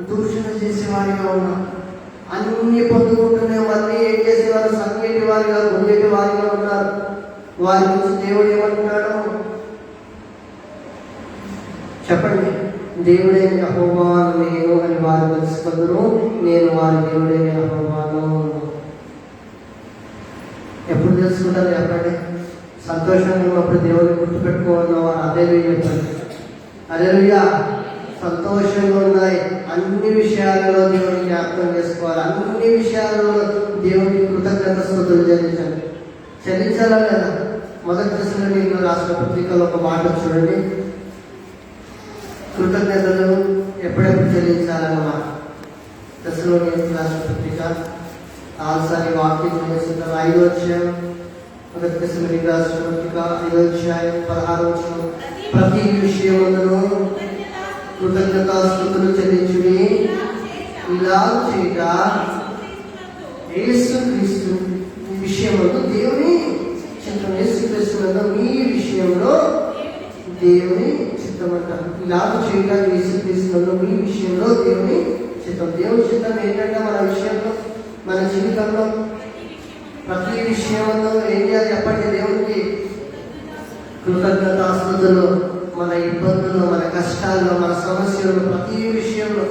దూషణ చేసేవారిగా ఉన్నారు. అన్ని పొందుకుంటూనే మళ్ళీ ఏం చేసేవారు? సంగీటి వారిగా, గురిటి వారిగా ఉన్నారు. వారి గురించి దేవుడు ఏమంటున్నాడు చెప్పండి? దేవుడైన యెహోవాను నేను అని వారు తెలుసుకుందరు. నేను వారి దేవుడైన యెహోవాను. ఎప్పుడు తెలుసుకుంటారు చెప్పండి? సంతోషంగా ఉన్నప్పుడు దేవుడిని గుర్తుపెట్టుకోవాలన్న వారు అదే చెప్పండి. హల్లెలూయా. సంతోషంగా ఉన్నాయి అన్ని విషయాలలో దేవుడిని జ్ఞాపకం చేసుకోవాలి. అన్ని విషయాలలో దేవుడికి కృతజ్ఞత స్తుతులు చెల్లించండి. చెల్లించాలా లేదా? మొదటి దశలో రాష్ట్ర పత్రికలో ఒక మాట చూడండి, కృతజ్ఞతలు ఎప్పుడెప్పుడు చెల్లించాలన్నమాట. దశలో 5వ అధ్యాయం 1 తెస్సలోనికీయులకు రాసిన పత్రిక 5వ అధ్యాయం 16వ వచనం, ప్రతి విషయములను కృతజ్ఞతాస్తుతులు చెల్లించుడి, ఇలా చేయట యేసుక్రీస్తు విషయములో దేవుని చిత్తం. యేసుక్రీస్తునందు మీ విషయంలో దేవుని చిత్తం అంట. ఇలా చేయట యేసుక్రీస్తునందు మీ విషయంలో దేవుని చిత్తం. దేవుని చిత్తం ఏంటంటే మన విషయంలో, మన జీవితంలో ప్రతి విషయంలో ఏం చేయాలి చెప్పండి? దేవునికి కృతజ్ఞతాస్తుతులు. మన ఇబ్బందులు, మన కష్టాల్లో, మన సమస్యలు, ప్రతి విషయంలో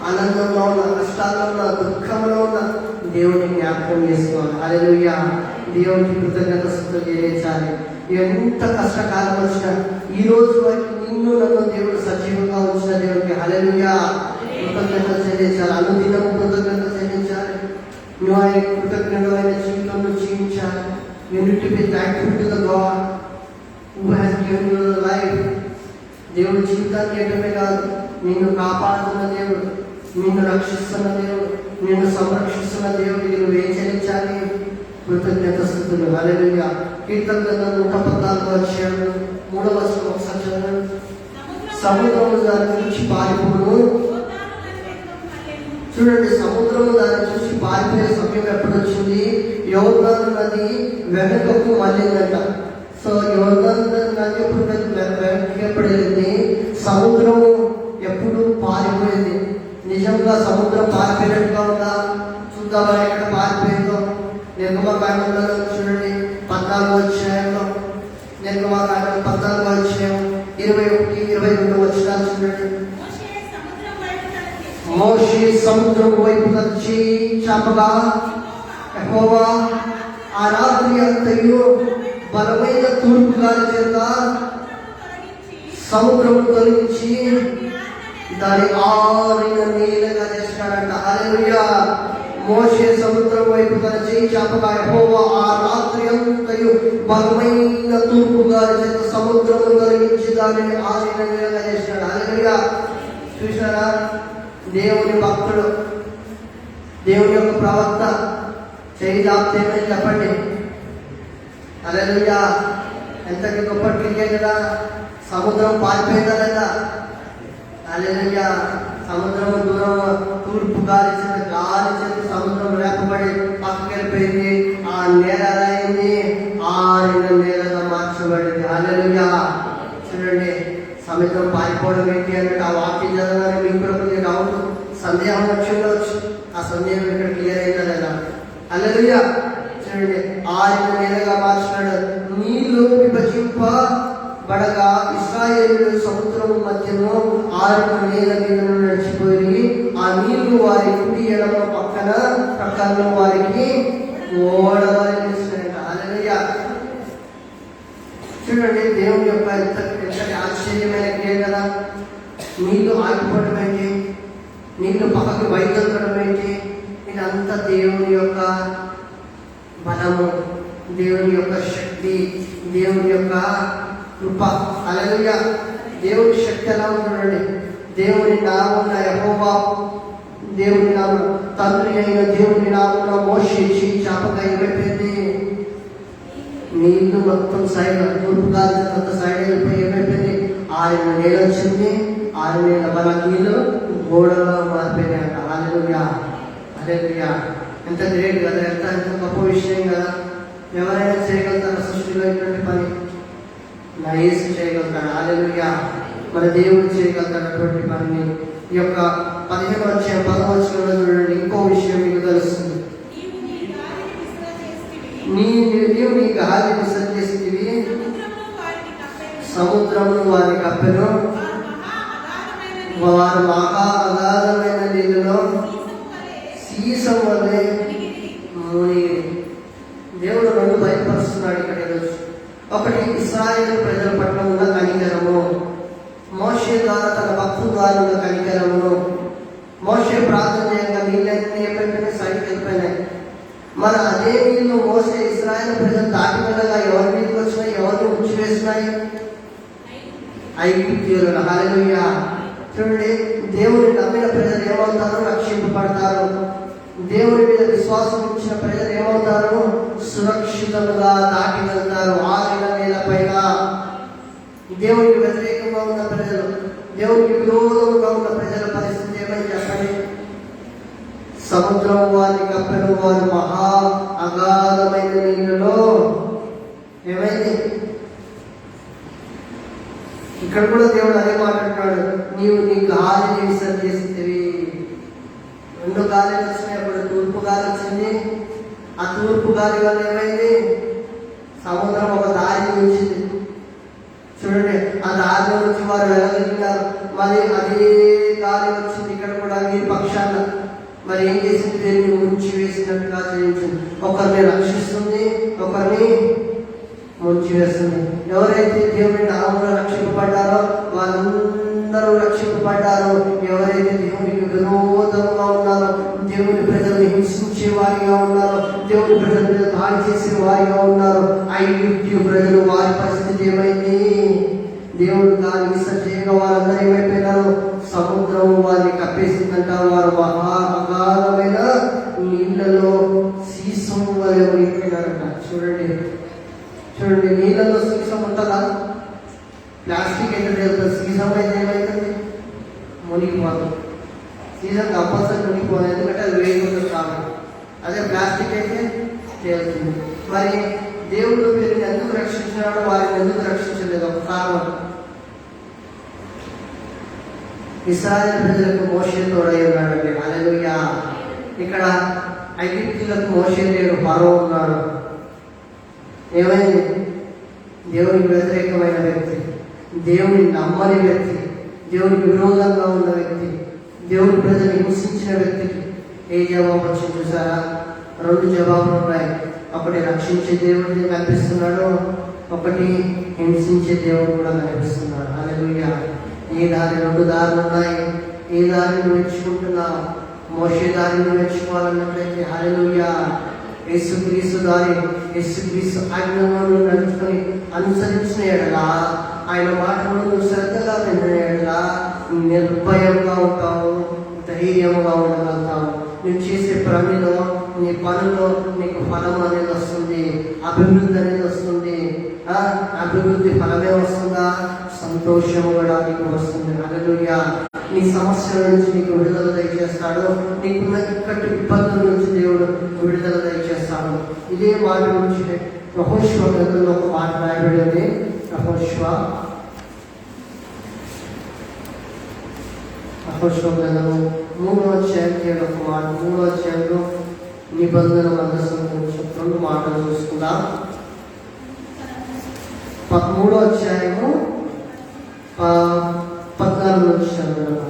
ఆనందంలో ఉన్న, కష్టాల్లో ఉన్న, దుఃఖంలో ఉన్న దేవుని జ్ఞాపకం చేసుకోవాలి. హల్లెలూయా. దేవునికి కృతజ్ఞతాస్తుతులు చెల్లించాలి. ఎంత కష్టకాలం వచ్చినా ఈ రోజు వరకు నిన్ను నన్ను దేవుడు సజీవంగా ఉంచిన దేవునికి హల్లెలూయా కృతజ్ఞతలు చెల్లించాలి. అనుదినము కృతజ్ఞతలు చెల్లించాలి. నువ్వు ఆయన కృతజ్ఞతమైన జీవితంలో జీవించాలి. You need to be thankful to the God who has given you the life. దేవుడు జీవితాన్ని ఇవ్వడమే కాదు, నిన్ను కాపాడుతున్న దేవుడు, నిన్ను రక్షిస్తున్న దేవుడు, నిన్ను సంరక్షిస్తున్న దేవుడికి నువ్వేం చెల్లించాలి? కృతజ్ఞతాస్తుతులు. హల్లెలూయా. కీర్తన గ్రంథం 114వ అధ్యాయం 3వ వచనం ఒకసారి చదవండి. సముద్రము దాన్ని చూసి పారిపోను. చూడండి, సముద్రము దాన్ని చూసి పారిపోయే సమయం ఎప్పుడు వచ్చింది? యోర్దాను నది వెనుకకు మళ్ళీందంట. సో యోర్దాను నది ఎప్పుడు వెళ్ళింది? సముద్రము ఎప్పుడు పారిపోయింది. నిజంగా సముద్రం పారిపోయినట్టుగా ఉందా? చూద్దామా ఎక్కడ పారిపోయిందో. నిర్గమకాండంలో చూడండి 14వ అధ్యాయంలో, నిర్గమకాండం 14వ అధ్యాయం 21, 22 వచనాలు చూడండి. మోషే సముద్రం వైపు వచ్చి చెప్పగా యెహోవా ఆ రాత్రి అంతయు బలమైన తూర్పు గాలి చేత సముద్రము తొలగించి దాని ఆరిన నీళ్ళగా చేస్తాడంట. హల్లెలూయా. మోషే సముద్రం వైపు వచ్చి చెప్పగా యెహోవా ఆ రాత్రి అంతయు బలమైన తూర్పు గాలి చేత సముద్రము తొలగించి దానిని ఆరిన నీళ్ళగా చేస్తాడు. హల్లెలూయా. చూసారా? దేవుని భక్తుడు, దేవుని యొక్క ప్రవక్త చేయి దాప్తేమని చెప్పండి. హల్లెలూయా. ఎంతటి గొప్ప ట్రికే కదా. సముద్రం పారిపోయిందా లేదా? హల్లెలూయా. సముద్రం దూరం తూర్పు గాలి చేత సముద్రం రేపబడి పక్కకి వెళ్ళిపోయింది. ఆ నేల ఎలా అయింది? ఆరిన నేలగా మార్చబడింది. హల్లెలూయా. చూడండి, సముద్రం పారిపోవడం ఏంటి అంటే ఆ వాక్యం చదవగానే మీకు కూడా కొద్దిగా డౌట్, సందేహం వచ్చి ఉండవచ్చు. ఆ సందేహం ఇక్కడ క్లియర్ అయిందా లేదా? హల్లెలూయా. చూడండి, ఆరిన నేలగా మార్చినాడు. నీళ్లు విభజింపబడగా ఇశ్రాయేలీయులు సముద్రము మధ్యలో ఆరిన నేల మీద నడిచిపోయి ఆ నీళ్లు వారి కుడి ఎడమ ప్రక్కన వారికి ఓడగా నిలిచినాయంట. హల్లెలూయా. చూడండి, దేవుని యొక్క ఎంతటి ఆశ్చర్యమైన క్రియ కదా. నీళ్లు ఆగిపోవడం ఏంటి? నీళ్లు పక్కకి వైదొలగడం ఏంటి? ఇదంతా దేవుని యొక్క బలము, దేవుని యొక్క శక్తి, దేవుని యొక్క కృప. హల్లెలూయా. దేవుని శక్తి ఎలా ఉంటుందండి? దేవుని నామమున యెహోవా, దేవుని నామం తండ్రి అయిన దేవుని నామమున మోషే చాపగా ఏమైపోయింది? నీళ్లు మొత్తం సైడ్, తూర్పు గాలి మొత్తం సైడ్ వెళ్ళిపోయి ఏమైపోయింది? ఆయన నేల వచ్చింది. ఆయన నేల మన నీళ్ళు గోడగా మారిపోయినాయంట. హల్లెలూయా. హల్లెలూయా. ఎంత గ్రేట్ కదా, ఎంత గొప్ప విషయం కదా. ఎవరైనా చేయగలుగుతారు సృష్టిలో ఇటువంటి పని? నా యేసు చేయగలుగుతాడు. హల్లెలూయా. మన దేవుడు చేయగలుగుతాడు అటువంటి పనిని. ఈ యొక్క 15వ అధ్యాయం 10వ వచనంలో చూడండి, ఇంకో విషయం మీకు తెలుస్తుంది. నీవు నీ గాలి విసర్జిస్తేవి, సముద్రమును వారి కప్పెను, వారు మహా అగాధమైన నీళ్ళలో సీసం వల్లే మునిగి. దేవుడు రెండు బయలుపరుస్తున్నాడు ఇక్కడ ఈరోజు. ఒకటి, ఇశ్రాయేలు ప్రజల పట్ల ఉన్న కనికరము, మోషే ద్వారా తన భక్తుల ద్వారా ఉన్న కనికరము. మోషే ప్రార్థన చేయగా నీళ్ళన్నీ ఏమైపోయినాయి? సైడ్కి వెళ్ళిపోయినాయి. మరి అదే నీళ్ళు మోసే ఇశ్రాయేలు ప్రజలు దాటి వెళ్ళగా ఎవరి మీదకి వచ్చినాయి? ఎవరిని ఉంచివేసినాయి? ఐగుప్తీయులు. హల్లెలూయా. చూడండి, దేవుని నమ్మిన ప్రజలు ఏమవుతారు? రక్షింపబడతారు. దేవుని మీద విశ్వాసం ఉంచిన ప్రజలు ఏమవుతారు? సురక్షితంగా దాటి వెళ్తారు ఆగిన నేలపైన. దేవునికి వ్యతిరేకంగా ఉన్న ప్రజలు, దేవునికి విరోధంగా ఉన్న ప్రజల పరిస్థితి ఏమని చెప్పండి? సముద్రం వారిని కప్పిన వారు మహా అగాధమైన నీళ్ళలో ఏమైంది? ఇక్కడ కూడా దేవుడు అదే మాట్లాడుతున్నాడు. నీవు నీ గాలిని విసర్జిస్తేవి. 2 గాలిలు వచ్చినాయి. అప్పుడు తూర్పు గాలి వచ్చింది. ఆ తూర్పు గాలి వల్ల ఏమైంది? సముద్రం ఒక దారి ఉంచింది. చూడండి, ఆ దారిలో నుంచి వారు వెళ్ళగలిగినారు. మరి అదే గాలి వచ్చింది ఇక్కడ కూడా ఈ పక్షాన. మరి ఏం చేసింది? దేవుని ముంచి వేసినట్టుగా చేయించింది. ఒకరిని రక్షిస్తుంది, ఒకరిని ముంచి వేస్తుంది. ఎవరైతే దేవుని నామమున రక్షింపబడ్డారో వాళ్ళందరూ రక్షింపబడ్డారు. ఎవరైతే దేవునికి విరోధంగా ఉన్నారో, దేవుని ప్రజలను హింసించే వారిగా ఉన్నారు, దేవుని ప్రజల మీద దాడి చేసే వారిగా ఉన్నారు, ఐగుప్తు ప్రజలు, వారి పరిస్థితి ఏమైంది? దేవుడు దాన్ని విసర్జేయగా వారందరూ ఏమైపోయినారు? సముద్రం వారిని కప్పేసిందంట. వారు మహా అగాధమైన నీళ్ళలో సీసం వలె అయిపోయినారంట. చూడండి, నీళ్ళలో సీసం ఉంటుందా? ప్లాస్టిక్ అయితే వెళ్తుంది, సీసం అయితే ఏమవుతుంది? మునిగిపోతుంది. సీసం కంపల్సరీ మునిగిపోదు, ఎందుకంటే అది వేయకుండా కాబట్టి. అదే ప్లాస్టిక్ అయితే తేలుతుంది. మరి దేవుడు వీరిని ఎందుకు రక్షించినాడు, వారిని ఎందుకు రక్షించలేదు? ఒక కారణం, ఇశ్రాయేలు ప్రజలకు మోషే తోడై ఉన్నాడండి. హల్లెలూయా. ఇక్కడ ఐగుప్తీయులకు మోషే లేడు, ఫరో ఉన్నాడు. ఏమైంది? దేవునికి వ్యతిరేకమైన వ్యక్తి, దేవుని నమ్మని వ్యక్తి, దేవునికి విరోధంగా ఉన్న వ్యక్తి, దేవుని ప్రజలు హింసించిన వ్యక్తికి ఏ జవాబు వచ్చింది చూసారా? 2 జవాబులు ఉన్నాయి. ఒకటి రక్షించే దేవుడిని కనిపిస్తున్నాడు, ఒకటి హింసించే దేవుడు కూడా కనిపిస్తున్నాడు. హల్లెలూయా. ఏ దారి? 2 దారులు ఉన్నాయి. ఏ దారిని మెచ్చుకుంటున్నావు? మోషే దారిని మెచ్చుకోవాలన్నట్లయితే హల్లెలూయా, యేసుక్రీస్తు దారి, యేసుక్రీస్తు ఆజ్ఞలను నడుచుకొని అనుసరించిన ఎడలా, ఆయన మాటలను శ్రద్ధగా విన్న ఎడలా నిర్భయంగా ఉంటావు, ధైర్యంగా ఉండగలుగుతావు. నువ్వు చేసే పనిలో, నీ పనిలో నీకు ఫలం అనేది వస్తుంది, అభివృద్ధి అనేది వస్తుంది. అభివృద్ధి ఫలమే వస్తుందా? సంతోషం కూడా నీకు వస్తుంది. హల్లెలూయా. నీ సమస్యల నుంచి నీకు విడుదల దయచేస్తాడు. నీకున్న ఇక్కడి ఇబ్బందుల నుంచి దేవుడు విడుదల దయచేస్తాడు. ఇదే మాట గురించి యెహోషువ గ్రంథంలో ఒక మాట రాయబడింది. యెహోషువ గ్రంథము 3వ అధ్యాయం ఒక మాట. 3వ అధ్యాయంలో నిబంధన మందసం గురించి 2 మాటలు చూసుకుందాం. 3వ అధ్యాయము 14 నుంచి చదువుదాం.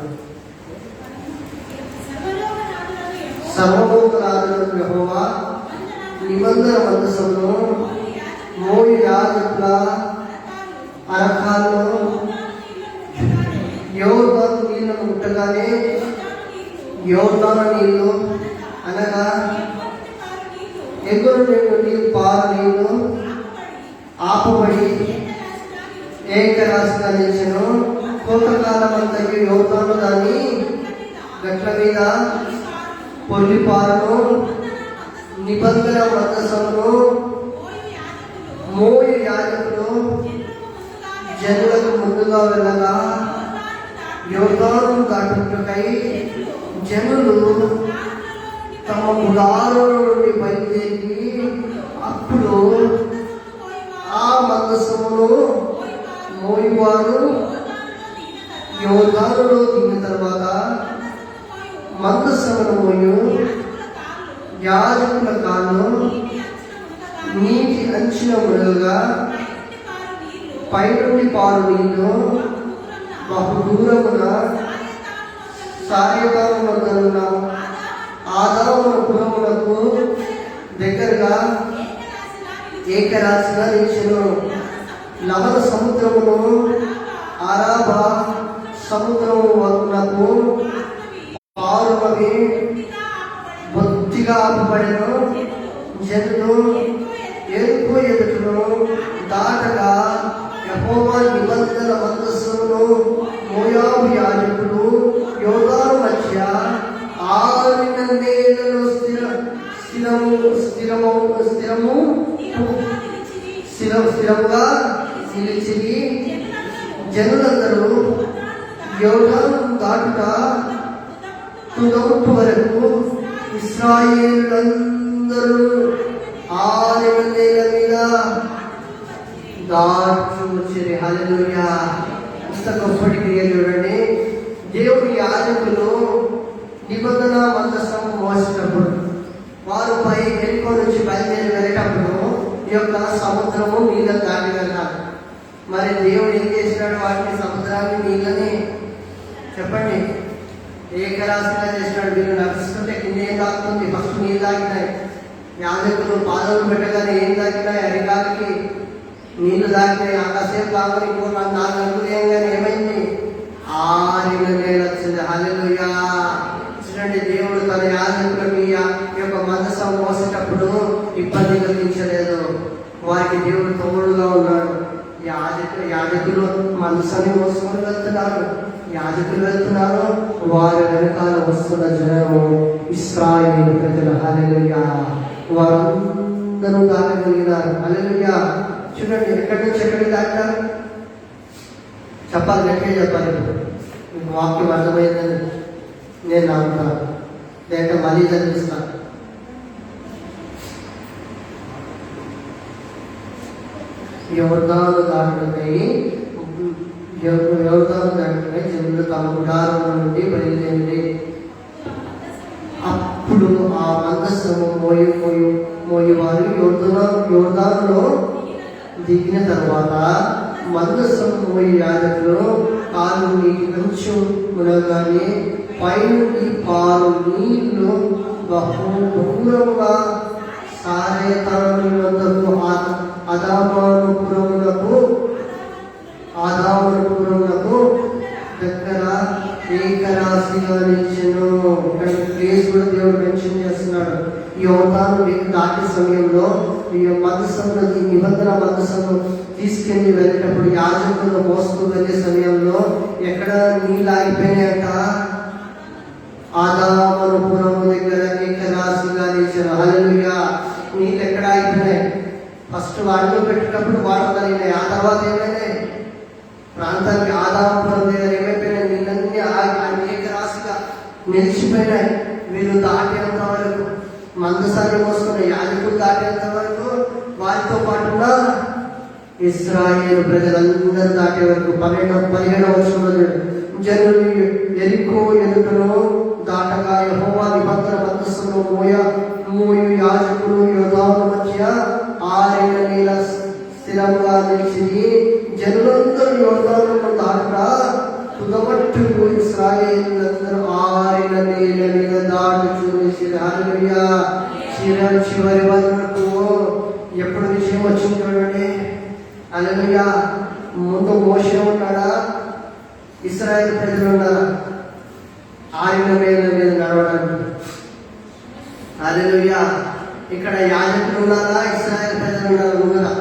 సర్వలోకనాథుడైన యెహోవా నిబంధన మందసమును మోయి యాజకుల అరకాల్లో యోర్దాను నీళ్లను ముట్టగానే, యోర్దాను నీళ్లు అనగా ఎగురు నుండి పారు నీళ్లు ఆపబడి ఏకరాశిగా నిలిచెను. కోతకాలం అంతయు యోర్దాను దాని గట్ల మీద పొర్లిపారును. నిబంధన మందసమును మోయి యాజకులు జనులకు ముందుగా వెళ్ళగా, యోర్దాను దాటుటకై జనులు తమ గుడారుల నుండి బయలుదేరి, అప్పుడు ఆ మందసమును మోయివారు యోర్దానులో దిగిన తర్వాత మందసమును మోయు యాజకుల కాళ్ళు నీటి అంచున మునగగా, పైనుండి పారు నీళ్లు బహు దూరమున సారేతాను వద్దనున్న ఆదాము పురమునకు దగ్గరగా ఏకరాశిగా నిలిచెను. లవణ సముద్రమును అరాబా సముద్రము వరకు పారునవి బొత్తిగా ఆపబడెను. జనులు ఎరుపు ఎదుటను దాటగా యెహోవా నిబంధన మందసమును మోయాబు యాజకులు యోర్దాను మధ్య ఆరిన నేలలో స్థిరముగా నిలిచి జనులందరూ యోర్దాను దాటుట తుదముట్టు వరకు ఇశ్రాయేలులందరూ 6 నెలల మీద దాటు వచ్చి. హల్లెలూయా. ఇంత గొప్పటి క్రియ చూడండి. దేవుని యాజకులు నిబంధన మందసం మోసేటప్పుడు వారు ఎరుకో నుంచి బయలుదేరి వెళ్ళేటప్పుడు ఈ యొక్క సముద్రము నీళ్ళని దాటి వెళ్తారు. మరి దేవుడు ఏం చేసినాడు? వాటిని సముద్రాన్ని నీళ్ళని చెప్పండి ఏకరాశిగా చేసినాడు. వీళ్ళు నడుస్తుంటే కింద ఏం తాగుతుంది? ఫస్ట్ నీళ్ళు తాగినాయి. యాజకులు పాదములు పెట్టగానే ఏం తాగినాయి? అరికాలకి నీళ్లు తాగినాయి. కాసేపు తాగుని ఇంకో 4 గంటలు ఏమగానే ఏమైంది? 6 నెలలు వచ్చింది. హల్లెలూయా. చూడండి, దేవుడు తన యాజకులకు ఈ యొక్క మందసం మోసేటప్పుడు ఇబ్బంది కలిగించలేదు. వారికి దేవుడు తోడుగా ఉన్నాడు. యాజకులు మందసాన్ని మోసుకొని వెళ్తున్నారు. యాజకులు వెళ్తున్నారు, వారి వెనకాల వస్తున్న జనము ఇశ్రాయేలు ప్రజలు. హల్లెలూయా. వారందరూ దాటగలిగినారు. హల్లెలూయా. చూడండి, ఎక్కడి నుంచి ఎక్కడికి దాటారు? చెప్పాలి, గట్టిగా చెప్పాలి. మీకు వాక్యం అర్థమైందని నేను నమ్ముతాను. లేక మళ్ళీ చదివిస్తాను. యోర్దాను దాటుకై జనులు తమ గుడారం నుండి బయలుదేరి అప్పుడు ఆ మందస్సము మోయేవారు యోర్దానులో దిగిన తర్వాత మందస్సము మోయి యాజకులు కాలు నీటి కొంచెం మునగానే పైనుండి పాలు నీళ్లు బహుదూరముగా సారేతను వద్దకు ఆదామునకు దగ్గర ఏకరాశిగా నిలిచెను. ఇక్కడ ప్లేస్ కూడా దేవుడు మెన్షన్ చేస్తున్నాడు. ఈ యోర్దాను దాటే సమయంలో ఈ మందసంలో ఈ నిబంధన మందసంలో తీసుకెళ్లి వెళ్ళేటప్పుడు యాజకులను మోస్తూ వెళ్ళే సమయంలో ఎక్కడ నీళ్ళు ఆగిపోయినాయట? ఆదామునపురము దగ్గర ఏకరాశిగా నిలిచెను. హల్లెలూయా. నీళ్ళు ఎక్కడ ఆగిపోయినాయి? ఫస్ట్ వాటిలో పెట్టేటప్పుడు వాటర్ కలిగినాయి. ఆ తర్వాత ఏమైనాయి? ప్రాంతానికి ఆదాముపురం దగ్గర ఏమైపోయినాయి? నీళ్ళన్నీ ఏకరాశిగా నిలిచిపోయినాయి. వీళ్ళు దాటేంత వరకు, మందసాన్ని మోసుకున్న యాజకులు దాటేంత వరకు, వారితో పాటున్న ఇశ్రాయేలు ప్రజలందరూ దాటే వరకు 15వ వచనంలో జనులు ఎరికో ఎదుటను దాటగా యెహోవా నిబంధన మందసమును మోయు యాజకులు యోర్దాను మధ్య 6 నెలల స్థిరంగా నిలిచి జనులందరూ యోర్దాను దాటుట తుదమట్టుకు ఇశ్రాయేలులందరూ 6 నెలల మీద దాటుచు నిలిచిరి. హల్లెలూయా. చివరి వరకు ఎప్పుడు విషయం వచ్చింది చూడండి. హల్లెలూయా. ముందు మోషే ఉన్నాడా? ఇశ్రాయేలు ప్రజలు ఉన్నారా? 6 నెలల మీద నడవడానికి. హల్లెలూయా. ఇక్కడ యాజకులు ఉన్నారా? ఇశ్రాయేలు ప్రజలు ఉన్నారా?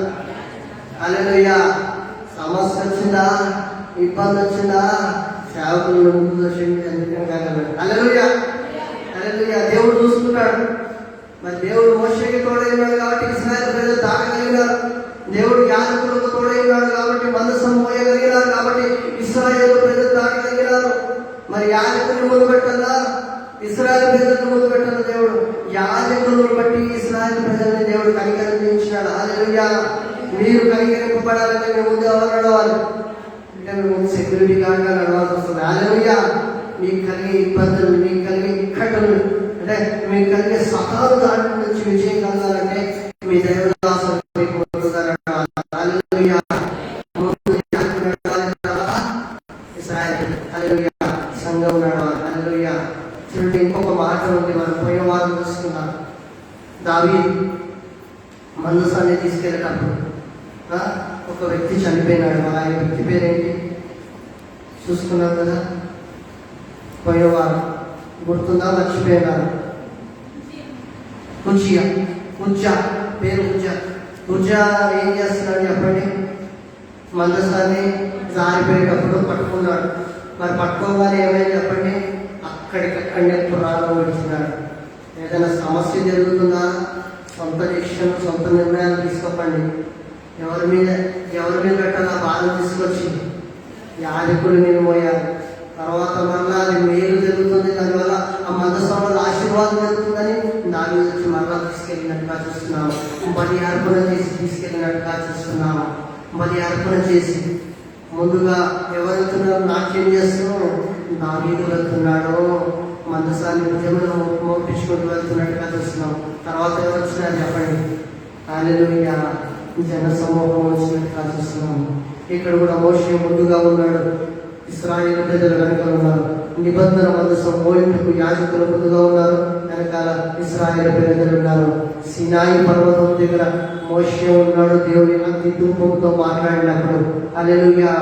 హల్లెలూయా. సమస్య వచ్చిందా? ఇబ్బంది వచ్చిందా? సేవకులు హల్లెలూయా. హల్లెలూయా. దేవుడు చూసుకున్నాడు. మరి దేవుడు మోషేకి తోడైనాడు కాబట్టి ఇశ్రాయేలు ప్రజలు దాటగలిగినారు. దేవుడు యాజకులకు తోడైనాడు కాబట్టి మందసం మోయగలిగినారు. కాబట్టి ఇశ్రాయేలు ప్రజలు దాటగలిగినారు. మరి యాజకులు ముందు పెట్టాలా? ఇశ్రాయేలు ప్రజలను ముందు పెట్టాలి. దేవుడు యాజకులను బట్టి ఇశ్రాయేలు ప్రజల్ని దేవుడు కనికరించాడు. హల్లెలూయా. మీరు కనికరింపబడాలంటే మీ ముందు ఎవరు నడవాలి? అంటే మీ ముందు సెక్యూరిటీ గార్డ్గా నడవాల్సి వస్తుంది. హల్లెలూయా. మీకు కలిగే ఇబ్బందులు, మీకు కలిగే ఇక్కట్లు, అంటే మీకు కలిగే సకాలు దాటి నుంచి విజయం కలగాలంటే మీ దైవదాసులు సంఘం నడవాలి. హల్లెలూయా. చూడండి, ఇంకొక మాట ఉంది. మనం పోయిన వారం చూసుకున్నాం. దావీదు మందసాన్ని తీసుకెళ్ళేటప్పుడు ఒక వ్యక్తి చనిపోయినాడు. మరి ఆయన వ్యక్తి పేరేంటి చూసుకున్నాం కదా పోయిన వారం. గుర్తుందా? మర్చిపోయినారు. ఉజ్జా పేరు ఉజ్జా ఏం చేస్తున్నాడు చెప్పండి? మందసాన్ని జారిపోయేటప్పుడు పట్టుకున్నాడు. మరి పట్టుకోగానే ఏమైంది చెప్పండి? అక్కడికక్కడనే పురాణం విడిచినాడు. ఏదైనా సమస్య జరుగుతుందా? సొంత డిసిషన్, సొంత నిర్ణయాలు తీసుకోకండి. ఎవరి మీద పెట్టాలి ఆ బాధ తీసుకొచ్చి యాజకుడు నేను మోయాలి. తర్వాత మళ్ళా అది మేలు జరుగుతుంది, దానివల్ల ఆ మందసంలో ఆశీర్వాదం జరుగుతుందని దాని నుంచి మళ్ళా తీసుకెళ్ళినట్టుగా చూస్తున్నాము. బలి అర్పణ చేసి తీసుకెళ్ళినట్టుగా చూస్తున్నాము. బలి అర్పణ చేసి ముందుగా ఎవరెళ్తున్నారో నాట్యం చేస్తూ దావీదు వెళ్తున్నాడు, మందసాన్ని భుజంలో మోపించుకుంటూ వెళ్తున్నట్టుగా చూస్తున్నాం. తర్వాత ఎవరు వచ్చినారు చెప్పండి? హల్లెలూయా, జన సమూహం వచ్చినట్టుగా చూస్తున్నాము. ఇక్కడ కూడా మోషే ముందుగా ఉన్నాడు, ఇశ్రాయేలు ప్రజలు వెనక ఉన్నారు. నిబంధన మందసం మోయింపుకు యాజకులు ముందుగా ఉన్నారు, వెనకాల ఇశ్రాయేలు ప్రజలు ఉన్నారు. సినాయి పర్వతం దగ్గర మోషే ఉన్నాడు, దేవుని అగ్ని ధూపంతో మాట్లాడినప్పుడు. హల్లెలూయా,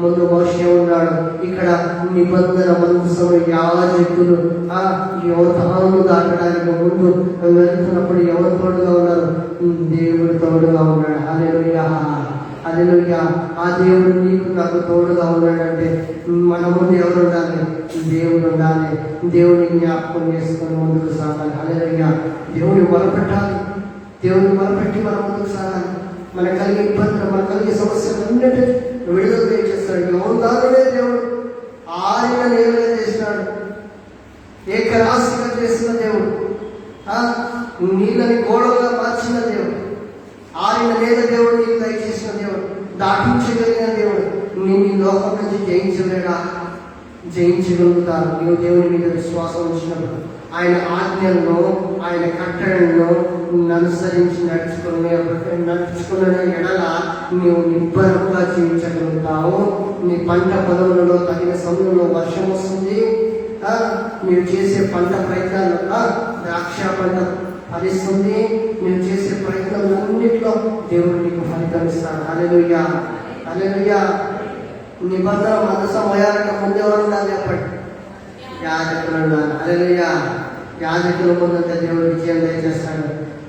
ముందు మోషే ఉన్నాడు. ఇక్కడ నిబంధన మందసం యాజకులు యోధాను దాటడానికి ముందు వెళ్తున్నప్పుడు ఎవరు తోడుగా ఉన్నారు? దేవుడు తోడుగా ఉన్నాడు. హల్లెలూయా, హల్లెలూయా. ఆ దేవుడు నీకు నాకు తోడుగా ఉన్నాడంటే మన ముందు ఎవరు ఉండాలి? దేవుడు ఉండాలి. దేవుని జ్ఞాపకం చేసుకొని ముందుకు సాగాలి. హల్లెలూయా, దేవుని మొరపెట్టాలి. దేవుని మొరపెట్టి మనం ముందుకు సాగాలి. మనకు కలిగే ఇబ్బందులు, మనకు కలిగే సమస్యలు అన్నిటి విడుదల చేస్తాడు. యోధానుడే దేవుడు ఆరిన నేలుగా చేసినాడు, ఏకరాశిగా చేసిన దేవుడు, నీళ్ళని గోడలుగా మార్చిన దేవుడు, ఆరిన నేల దేవుడు నీకు దయచేసిన దేవుడు, దాటించగలిగిన దేవుడు. నేను ఈ లోకం నుంచి జయించగలుగుతాను నీవు దేవుని మీద విశ్వాసం ఉంచినప్పుడు. ఆయన ఆజ్ఞలను, ఆయన కట్టడలను అనుసరించి నడుచుకున్న ఎడల నీవు నిబ్బరంగా జీవించగలుగుతావు. నీ పంట పొలములలో తగిన సమయంలో వర్షం వస్తుంది. నీవు చేసే పంట ప్రయత్నాలు, ద్రాక్ష పంట ఫలిస్తుంది. నువ్వు చేసే ప్రయత్నాలన్నింటిలో దేవుడు నీకు ఫలితం ఇస్తాడు. హల్లెలూయా, హల్లెలూయా. నిబంధన మందసం మోయాలంటే ముందు ఎవరు ఉండాలి చెప్పండి? యాజకులు ఉండాలి. హల్లెలూయా, యాజకుల ముందంతా దేవుడు విజయం దయచేస్తాడు.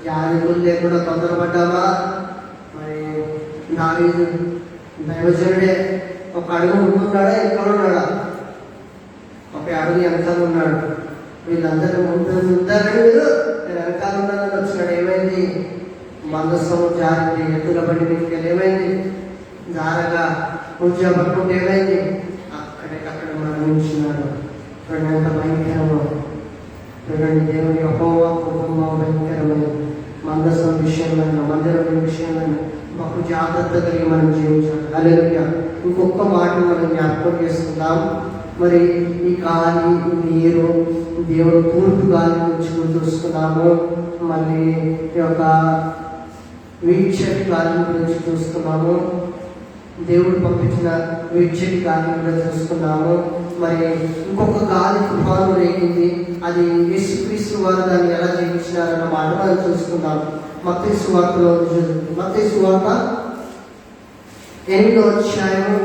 యాజకులు లేకుండా తొందరపడ్డామా? మరి దావీదు దైవజనుడే ఒక అడుగు ముందున్నాడా, ఎక్కడ ఉన్నాడా? ఒక అడుగు వెనకాల ఉన్నాడు. వీళ్ళందరూ ముందరని మీరు నేను వెనకాల ఉన్నానని వచ్చినాడు. ఏమైంది? మందసం జారింది, ఎత్తుల బండి మీకు ఏమైంది? జారగా కూర్చోబట్టుకుంటే ఏమైంది? అక్కడికక్కడ మరణించినాడు. చూడండి ఎంత భయంకరమో. చూడండి, దేవుని యెహోవా కుటుంబం భయంకరమైనది. మందసం విషయంలో, మందిరం విషయంలో బహు జాగ్రత్త కలిగి మనం జీవించాలి. హల్లెలూయా. ఇంకొక మాట మనం జ్ఞాపకం చేసుకుందాం. మరి ఈ గాలి, నీరు, దేవుడు తూర్పు గాలి నుంచి చూస్తున్నాము. మళ్ళీ ఈ యొక్క వీక్షటి గాలి గురించి చూస్తున్నాము. దేవుడు పంపించిన వీక్షటి గాలి గురించి చూస్తున్నాము. మరి ఇంకొక గాలి తుఫాను రేగింది. అది యేసుక్రీస్తు వారు దాన్ని ఎలా జీవించినారన్న మాట మనం చూసుకున్నాము. మత్తయి సువార్తలో, మత్తయి సువార్త 8వ అధ్యాయము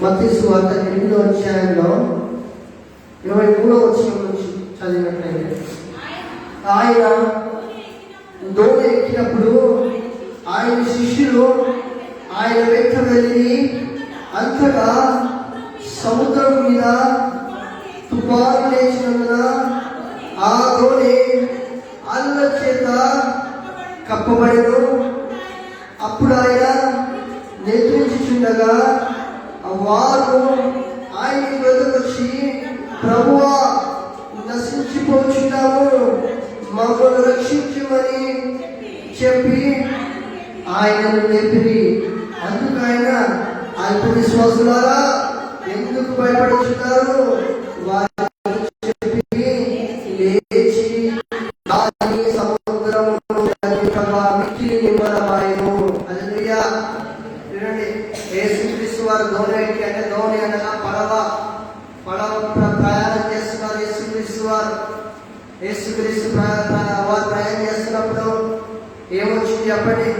8వ అధ్యాయంలో 23వ వచనం నుంచి చదివినట్లయితే, ఆయన దోణ ఎక్కినప్పుడు ఆయన శిష్యులు ఆయన వెంట వెళ్ళి అంతటా సముద్రం మీద తుఫాను లేచినందున ఆ దోణి అల్ల చేత కప్పబడెను. అప్పుడు ఆయన నిద్రించుచుండగా వారు ఆయనకి ఎదురొచ్చి, ప్రభువా, నశించిపోచున్నాము, మమ్మల్ని రక్షించమని చెప్పి ఆయనను లేపిరి. అందుకు ఆయన, అల్ప విశ్వాసులారా ఎందుకు భయపడుతున్నారు? వారు చెప్పి లేచి సముద్రం మిక్కిలి నిమ్మలమాయెను. హల్లెలూయా. చూడండి, యేసుక్రీస్తు వారు దోణి ఎక్కి, అంటే దోణి అనగా పడవ ప్రయాణం చేస్తున్నారు. యేసుక్రీస్తు వారు ప్రయాణం చేస్తున్నప్పుడు ఏమొచ్చింది చెప్పండి?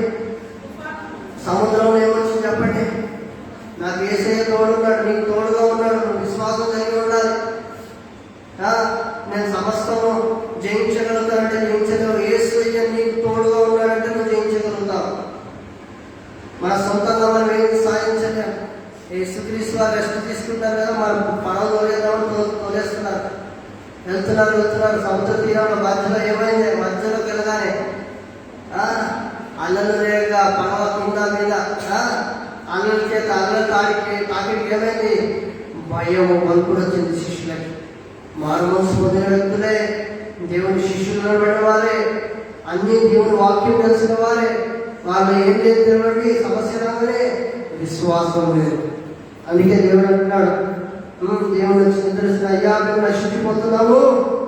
సముద్రంలో ఏమొచ్చింది చెప్పండి? నాకు యేసయ్య తోడున్నాడు, నీకు తోడుగా ఉన్నాడు, నువ్వు విశ్వాసం కలిగి ఉండాలి. నేను సమస్తము జయించగలుగుతానంటే జయించగలవు. యేసయ్య నీకు తోడుగా ఉన్నాడంటే నువ్వు జయించగలుగుతావు. మన సొంతంగా మనం ఏది సాధించలేము. యేసుక్రీస్తు వారు రెస్ట్ తీసుకుంటారు కదా, మనం పడవ తోలేదామని తోలేస్తున్నారు. వెళ్తున్నారు సముద్ర తీరంలో మధ్యలో ఏమైంది? మధ్యలోకి వెళ్ళగానే అల్లలు లేక పడవ కింద మీద అల్లల చేత అల్లల తాకిడికి ఏమైంది? భయము వణుకుడు వచ్చింది శిష్యులకి. మారు మనసు పొందిన వ్యక్తులే, దేవుని శిష్యులు నిలబడిన వారే, అన్ని దేవుని వాక్యం తెలిసిన వారే, వాళ్ళు ఏం లేదు తెలియండి. సమస్య రాగానే విశ్వాసం లేదు. అందుకే దేవుడు అంటున్నాడు, దేవుడు వచ్చిన తెలిసిన అయ్యా మేము నశించిపోతున్నాము,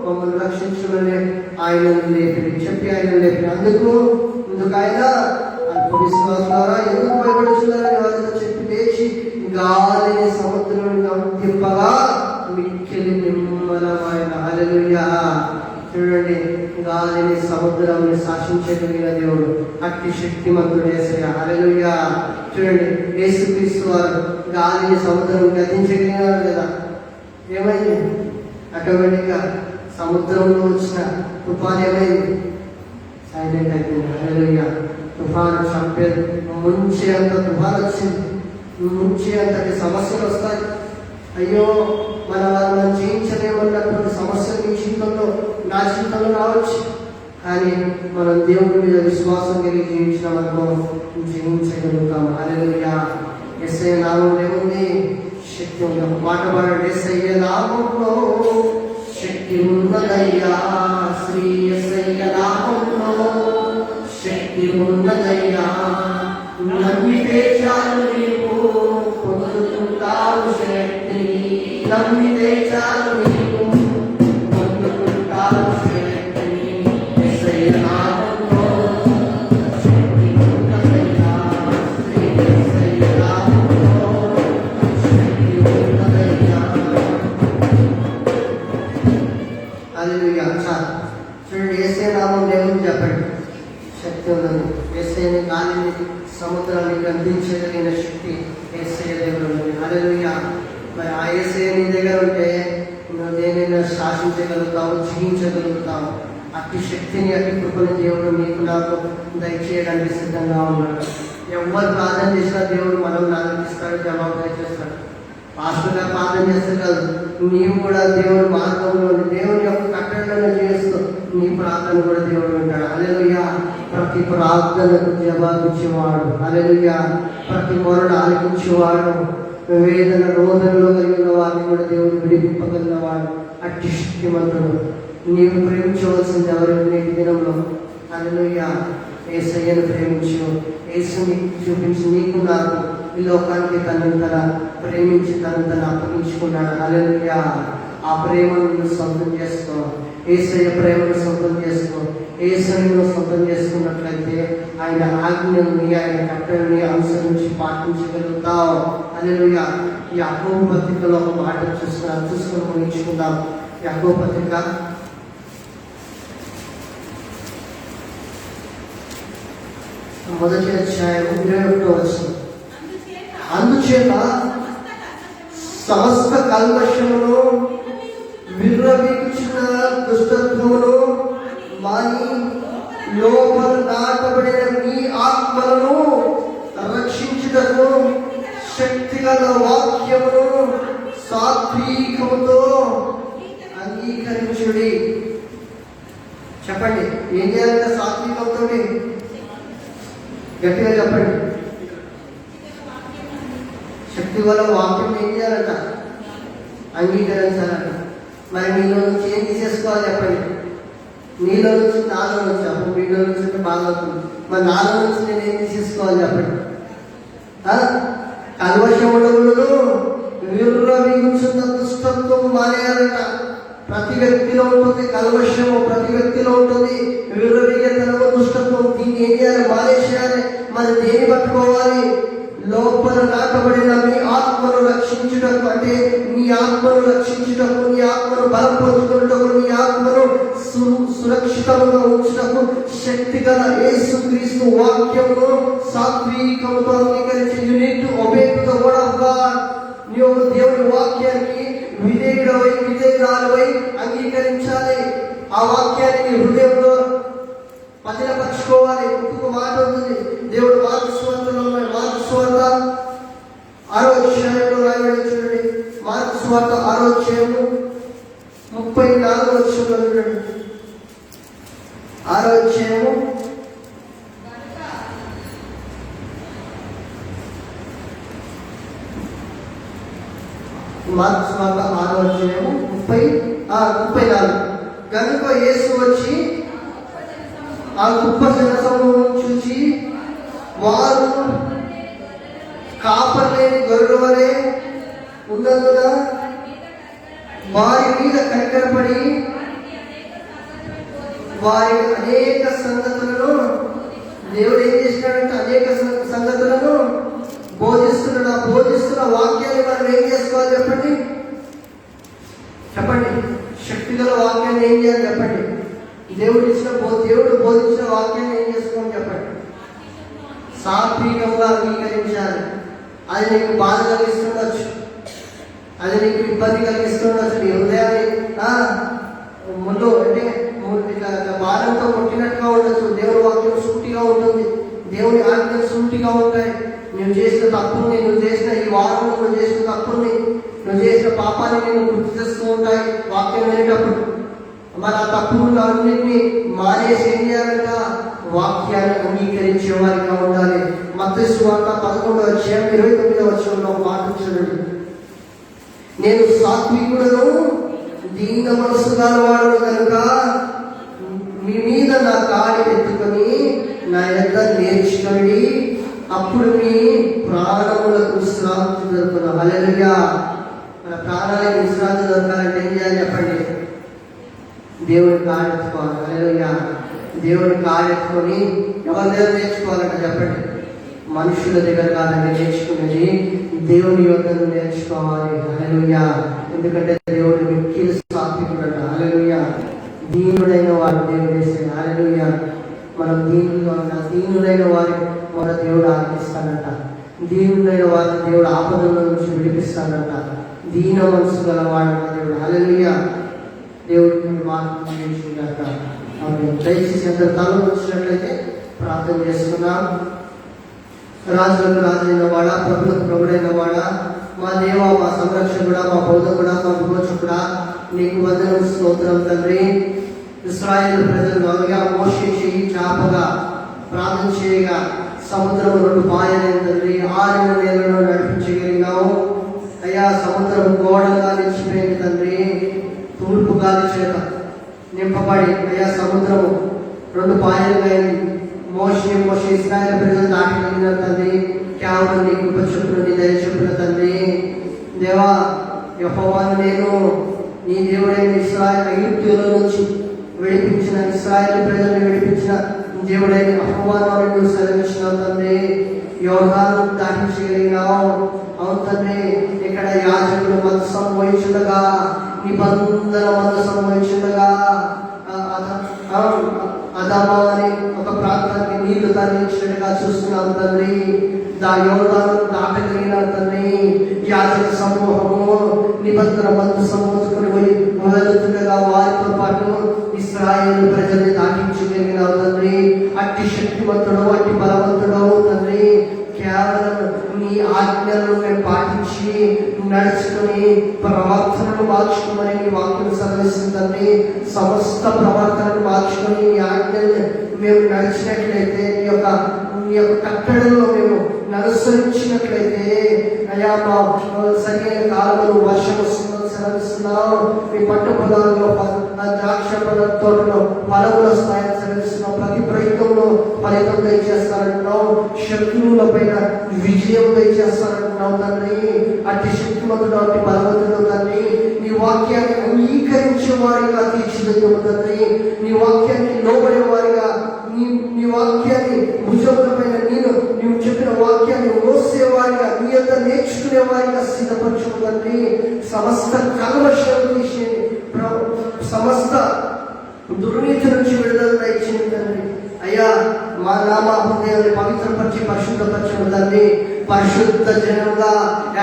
మమ్మల్ని రక్షించులని ఆయన చెప్పి ఆయన లేపి అందుకు ఆయన అల్ప విశ్వాసం ద్వారా ఎందుకు భయపడుతున్నారని వాళ్ళతో చెప్పి లేచి గాలిని సముద్రం తిప్పగా మిక్కిలి నిమ్మలమైన. హల్లెలూయా. చూడండి, గాలిని సముద్రాన్ని శాసించగలిగిన దేవుడు, అట్టి శక్తిమంతుడు యేసయ్య. హల్లెలూయా. చూడండి, యేసుక్రీస్తు వారు గాలిని సముద్రం గతించగలిగినారు కదా. ఏమైంది? ఆటోమేటిక్గా సముద్రంలో వచ్చిన తుఫాన్ ఏమైంది? సైలెంట్ అయిపోయింది. హల్లెలూయా. తుఫాను చంపేది, ముంచేంత తుఫాన్ వచ్చింది. ముంచేంతటి సమస్యలు వస్తాయి. అయ్యో మన వాళ్ళని జయించలేమన్నటువంటి సమస్యలు మీ జీవితంలో, నా జీవితంలో రావచ్చు. కానీ మనం దేవుడి మీద విశ్వాసం కలిగి జీవించినామనుకో జయించగలుగుతాం. హల్లెలూయా. యేసయ్య నామంలో ఏముంది? శక్తి ఉంది. ఒక మాట పాడండి, యేసయ్య నామంలో శక్తి ఉన్నదయ్యా. శ్రీ యేసయ్య నామంలో శక్తి ఉన్నదయ్యా. నమ్మితే చాలు నీవు పొందుకుంటావు శక్తి. నమ్మితే చాలు నీవు పొందుకుంటావు శక్తి. యేసయ్య నామంలో శక్తి ఉన్నదయ్యా. శ్రీ యేసయ్య నామంలో శక్తి ఉన్నదయ్యా. హల్లెలూయా. చూడండి, యేసయ్య నామంలో ఏమని చెప్పండి? శక్తి ఉన్నది. యేసయ్యని గాలిని సముద్రాన్ని గర్భించగలిగిన శక్తి యేసయ్య దగ్గర ఉన్నది. హల్లెలూయా. మరి ఆ యేసయ్య నీ దగ్గర ఉంటే నువ్వు దేనైనా శాసించగలుగుతావు, జయించగలుగుతావు. అట్టి శక్తిని, అట్టి కృపని దేవుడు నీకు నాకు దయచేయడానికి సిద్ధంగా ఉన్నాడు. ఎవరు ప్రార్థన చేసినా దేవుడు మనం ఆనందిస్తాడు, జవాబు చేస్తాడు. పాస్టర్గా ప్రార్థన చేస్తే కాదు, నీవు కూడా దేవుడి మార్గంలో దేవుని యొక్క కట్టడలను చేస్తూ నీ ప్రార్థన కూడా దేవుడు వింటాడు. హల్లెలూయా. ప్రతి ప్రార్థనకు జవాబిచ్చేవాడు. హల్లెలూయా. ప్రతి మొరను ఆలకించేవాడు. వేదన రోదనలో కలిగిన వారిని కూడా దేవుడు విడిపింపగలిగిన వాడు. అట్టి శక్తిమంతుడు. నీవు ప్రేమించవలసింది ఎవరు నేటి దినంలో? హల్లెలూయా. యేసయ్యను ప్రేమించు. యేసుని చూపించి నీకు నాకు ఈ లోకానికి తనంతలా ప్రేమించి తనంతలా అప్పగించుకున్నాడు. హల్లెలూయా. ఆ ప్రేమను నువ్వు సొంతం చేసుకో. యేసయ్య ప్రేమను సొంతం చేసుకో. యేసయ్యను సొంతం చేసుకున్నట్లయితే ఆయన ఆజ్ఞల్ని, ఆయన కట్టడని అనుసరించి పాటించగలుగుతావు. హల్లెలూయా. యాకోబు పత్రికలో ఒక మాట చూసుకొని ముగించుకుందాం. యాకోబు పత్రిక 1వ అధ్యాయం 21వ వచనం. అందుచేత సమస్త కల్మషమును విర్రవీగుచున్న దుష్టత్వమును మాని లోపల నాటబడిన మీ ఆత్మలను రక్షించుటకు శక్తిగల వాక్యమును సాత్వికముతో అంగీకరించుడి. చెప్పండి, ఏం చేయాలంటే సాత్వికంతో? గట్టిగా చెప్పండి. శక్తి వల్ల వాక్యం ఏం చేయాలంట? అంగీకరించాలంట. మరి మీలో నుంచి ఏం తీసేసుకోవాలి చెప్పండి? నీలో నుంచి నాలో నుంచి, అప్పుడు మీలో నుంచి బాగా అవుతుంది. మరి నాలో నుంచి నేను ఏం తీసేసుకోవాలి చెప్పండి? కల్మషములను విర్రవీగుచున్న దుష్టత్వం మానేయాలంట. ప్రతి వ్యక్తిలో ఉంటుంది కల్మషము, ప్రతి వ్యక్తిలో ఉంటుంది విర్రవీగతనము, దుష్టత్వం. దీన్ని ఏం చేయాలి? మానేసేయాలి. మరి దేన్ని పట్టుకోవాలి? లోపల నాటబడిన మీ ఆత్మను రక్షించుటకు, అంటే నీ ఆత్మను రక్షించుటకు, నీ ఆత్మను బలపరుచుకున్నటకు, నీ ఆత్మను సురక్షితంగా ఉంచుటకు శక్తిగల యేసుక్రీస్తు వాక్యమును సాత్వికముతో అంగీకరించి. You need to obey the word of God. నీవు దేవుని వాక్యానికి విధేయురాలువై అంగీకరించాలి. ఆ వాక్యాన్ని నీ హృదయంలో పదిలపరచుకోవాలి. ఇంకొక మాట ఉంటుంది, దేవుడు మార్కు సువార్తలో ఉన్నాడు. మార్కు సువార్త 6వ అధ్యాయంలో రాయబడి చూడండి. మార్కు సువార్త 6వ అధ్యాయము 34వ మార్క్స్ వార్త 6వ అధ్యాయము 34. కనుక యేసు వచ్చి ఆ గొప్ప జనసమూహం చూసి వారు కాపర్లేని గొర్రెల వలె ఉన్నందున వారి మీద కనికరపడి వారి అనేక సంగతులను దేవుడు ఏం చేసినాడంటే అనేక సంగతులను బోధిస్తున్న వాక్యాన్ని మనం ఏం చేసుకోవాలి చెప్పండి. శక్తి గల వాక్యాన్ని ఏం చేయాలి చెప్పండి. దేవుడు బోధించిన వాక్యాన్ని ఏం చేసుకోమని చెప్పండి. సాత్వికంగా అంగీకరించాలి. అది నీకు బాధ కలిగిస్తుండొచ్చు, అది నీకు ఇబ్బంది కలిగిస్తుండొచ్చు. నీ హృదయాన్ని ముందు అంటే భారంతో కొట్టినట్టుగా ఉండొచ్చు. దేవుని వాక్యం సూటిగా ఉంటుంది, దేవుని ఆజ్ఞలు సూటిగా ఉంటాయి. నువ్వు చేసిన తప్పుల్ని, నువ్వు చేసిన ఈ వారంలో నువ్వు చేసిన తప్పుల్ని, నువ్వు చేసిన పాపాన్ని నేను గుర్తు చేస్తూ ఉంటాయి వాక్యం వినేటప్పుడు. మరి ఆ తప్పులు అన్నింటినీ మానేసి ఏం చేయాలంట? వాక్యాన్ని అంగీకరించే వారిగా ఉండాలి. మత్తయి సువార్త 11వ అధ్యాయం 29వ వచనంలో మాట చూడండి. నేను సాత్వికుడను దీన మనసు గలవాడు కనుక మీ మీద నా కాడి ఎత్తుకొని నా యొక్క నేర్చుకోండి, అప్పుడు మీ ప్రాణములకు విశ్రాంతి దొరుకును. హల్లెలూయా. మన ప్రాణాలకు విశ్రాంతి దొరకాలంటే ఏం చేయాలి చెప్పండి? దేవుని కాడెత్తుకోవాలి. హల్లెలూయా. దేవుని కాడెత్తుకొని ఎవరి దగ్గర నేర్చుకోవాలంట చెప్పండి? మనుషుల దగ్గర కాదండి నేర్చుకునేది, దేవుని యొక్క నేర్చుకోవాలి. హల్లెలూయా. ఎందుకంటే దేవుడు మిక్కిలి సాత్వికుడట. హల్లెలూయా. దీనుడైన వాడు దేవుడు వేసే. హల్లెలూయా. మనం దీనుడైన వారి మన దేవుడు ఆలకిస్తాడట. దీనుడైన వారిని దేవుడు ఆపదల నుంచి విడిపిస్తాడట. దీన మనసు గలవాడట దేవుడు. హల్లెలూయా. దేవుడికి మార్గం చేసిందట. దయచేసి అందరు తల వచ్చినట్లయితే ప్రార్థన చేసుకున్నాం. రాజులకు రాజైన వాడా, ప్రభులకు ప్రభుడైన వాడా, మా దేవ, మా సంరక్షకుడా, మా బోధకుడా, మా విమోచకుడా, నీకు వందనం స్తోత్రం తండ్రి. ఇశ్రాయేలు ప్రజలు అలాగా మోషే చేయి చాపగా ప్రార్థన చేయగా సముద్రం 2 పాయలైన తండ్రి. 6 నెలలను నడిపించగలిగినావు అయ్యా. సముద్రం గోడగా నిలిచిపోయింది తండ్రి. తూర్పు గాలి చేత నింపబడి అయ్యా సముద్రము 2 పాయలుగా అయింది. మోషే ఇశ్రాయేలు ప్రజలు దాటగలిగిన తండ్రి. కేవలం నీ కృప చొప్పున, నీ దయ చొప్పున తండ్రి. దేవా, యెహోవాను నేను నీ దేవుడైన ఐగుప్తుల నుంచి విడిపించిన ఇశ్రాయేలు ప్రజల్ని విడిపించిన దేవుడైన యెహోవాను నువ్వు సెలవిచ్చినావు తండ్రి. యోర్దాను దాటించగలిగినావు. అవును తండ్రి. ఇక్కడ యాజకుడు మందసం వహించుండగా, నిబంధన మందసం వహించుండగా అదమా అని ఒక ప్రాంతానికి నీళ్లు తరలించినట్టుగా చూస్తున్నాం తండ్రి. యోర్దాను దాటగలిగిన తండ్రి. యాజక సమూహము నిబంధన మందసం మోసుకుని వెళుతుండగా వారితో పాటు ఇశ్రాయేలు ప్రజల్ని దాటించగలిగినావు తండ్రి. అట్టి శక్తివంతుడు, అట్టి బలవంతుడు తండ్రి. కేవలం నీ ఆజ్ఞలను మేము పాటించి నడుచుకుని ప్రవర్తనను మార్చుకోమని నీ వాక్యం సెలవిస్తుందండి. సమస్త ప్రవర్తనను మార్చుకొని నీ ఆజ్ఞల్ని మేము నడిచినట్లయితే, నీ యొక్క కట్టడల్లో మేము అనుసరించినట్లయితే అయ్యా మా సరైన కాలంలో వర్షం వస్తుందని సెలవిస్తున్నావు. మీ పంట పొలాల్లో, ద్రాక్ష తోటలో ఫలములు వస్తాయని సెలవిస్తున్నావు. ప్రతి ప్రయత్నంలో ఫలితం దయచేస్తారంటున్నావు. శత్రువుల పైన విజయం దయచేస్తారంటున్నావు తండ్రి. అట్టి శక్తివంతుడు, అట్టి బలవంతుడు తండ్రి. నీ వాక్యాన్ని అంగీకరించే వారిగా తీర్చిదిద్దుము తండ్రి. నీ వాక్యాన్ని లోబడే వారిగా, నీ వాక్యాన్ని భుజముల పైన నీవు చెప్పిన వాక్యాన్ని మోసేవారిగా, నీ యొక్క నేర్చుకునే వారిగా సిద్ధపరచుము తండ్రి. సమస్త కల్మషం తీసి, సమస్త దుర్నీతి నుంచి విడుదల ఇచ్చింది తండ్రి. అయ్యా మా నామ హృదయాన్ని పవిత్రపరిచి పరిశుద్ధపరచడం తండ్రి. పరిశుద్ధ జనముగా,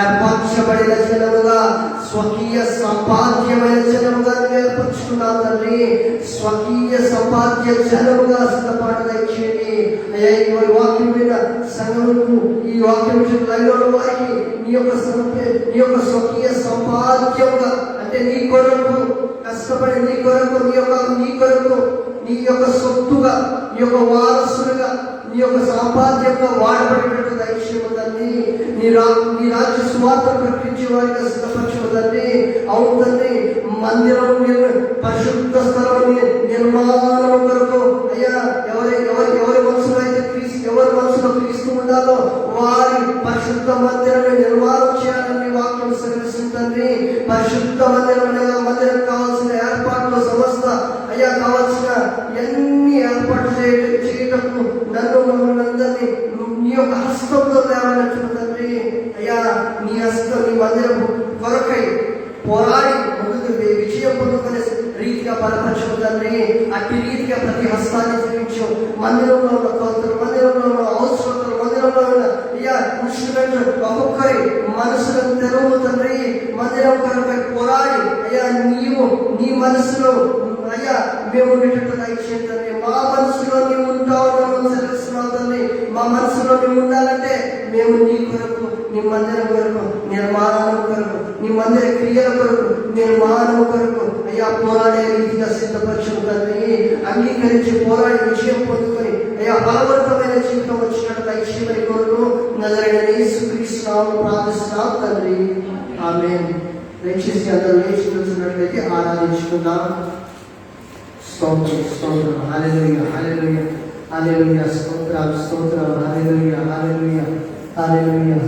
ఏర్పరచబడిన జనముగా, స్వకీయ సంపాద్యమైన జనముగా ఏర్పరచుకున్నాం తండ్రి. స్వకీయ సంపాద్య జనముగా సిద్ధపాటు దయచేయండి అయ్యా. ఈ వాక్యం మీద సంఘములకు, ఈ వాక్యం లైలో వారికి నీ యొక్క స్వకీయ సంపాద్యముగా, అంటే నీ కొరకు కష్టపడి, నీ కొరకు నీ యొక్క సొత్తుగా, నీ యొక్క వారసులుగా, నీ యొక్క సాంపాద్యంగా వాడబడేటట్టు దయచేయము తండ్రి. నీ రాజ్య సువార్త ప్రకటించే వారిగా సిద్ధపరచము తండ్రి. అవును తండ్రి, మందిరం పరిశుద్ధ స్థలం నిర్మాణం కొరకు అయ్యా ఎవరి మనసులో అయితే ఎవరి మనసులో క్రీస్తు ఉండాలో వారి పరిశుద్ధ మందిరాన్ని నిర్మాణం చేయాలని వాక్యం సెలవిస్తుంది. పరిశుద్ధ మందిరం కావాల్సిన ఏర్పాట్లు సమస్త అయ్యా కావాల్సిన ఎన్ని ఏర్పాట్లు చేయటకు అందరినీ నీ యొక్క హస్తంలో లేవనెత్తుతుంది. అయ్యా నీ హస్తం నీ మందిరం కొరకై పోరాడి ముందుకు విజయం పొందుకునే రీతిగా బలపరచుకుంటుంది. అట్టి రీతిగా ప్రతి హస్తాన్ని జీవించు. మందిరంలో ఉన్న కొలతలు, మందిరంలో ఉన్న అవసరతలు, మందిరంలో ఉన్న ఇన్స్ట్రుమెంట్ ఒక్కొక్కరి మనసులను తెరవు తండ్రి. మందిరం కొరకై పోరాడి అయ్యా నీవు నీ మనసులో అయ్యా మేము ఉండేటట్టుగా ఇచ్చేయండి. మా మనసులో నీవు ఉంటావు సెలవుస్తున్నావు తండ్రి. మా మనసులో నీవు ఉండాలంటే మేము నీ కొరకు, నీ మందిరం కొరకు, నిర్మాణం కొరకు, నీ మందిర క్రియల కొరకు, నిర్మాణం కొరకు అయ్యా పోరాడే రీతిగా సిద్ధపరచుకుంటుంది. అంగీకరించి పోరాడి విజయం పొందుకొని అయ్యా బలవంతమైన జీవితం వచ్చినట్టు దయచేయమని కొరకు నజరేయుడైన యేసుక్రీస్తు నామములో ప్రార్థిస్తున్నాం తండ్రి. ఆమేన్. దయచేసి అందరూ లేచి కూర్చున్నట్లయితే ఆరాధించుకుందాం. స్తోత్రం, స్తోత్రం, హల్లెలూయా, హల్లెలూయా, హల్లెలూయా, స్తోత్రం, స్తోత్రం, హల్లెలూయా, హల్లెలూయా, హల్లెలూయా.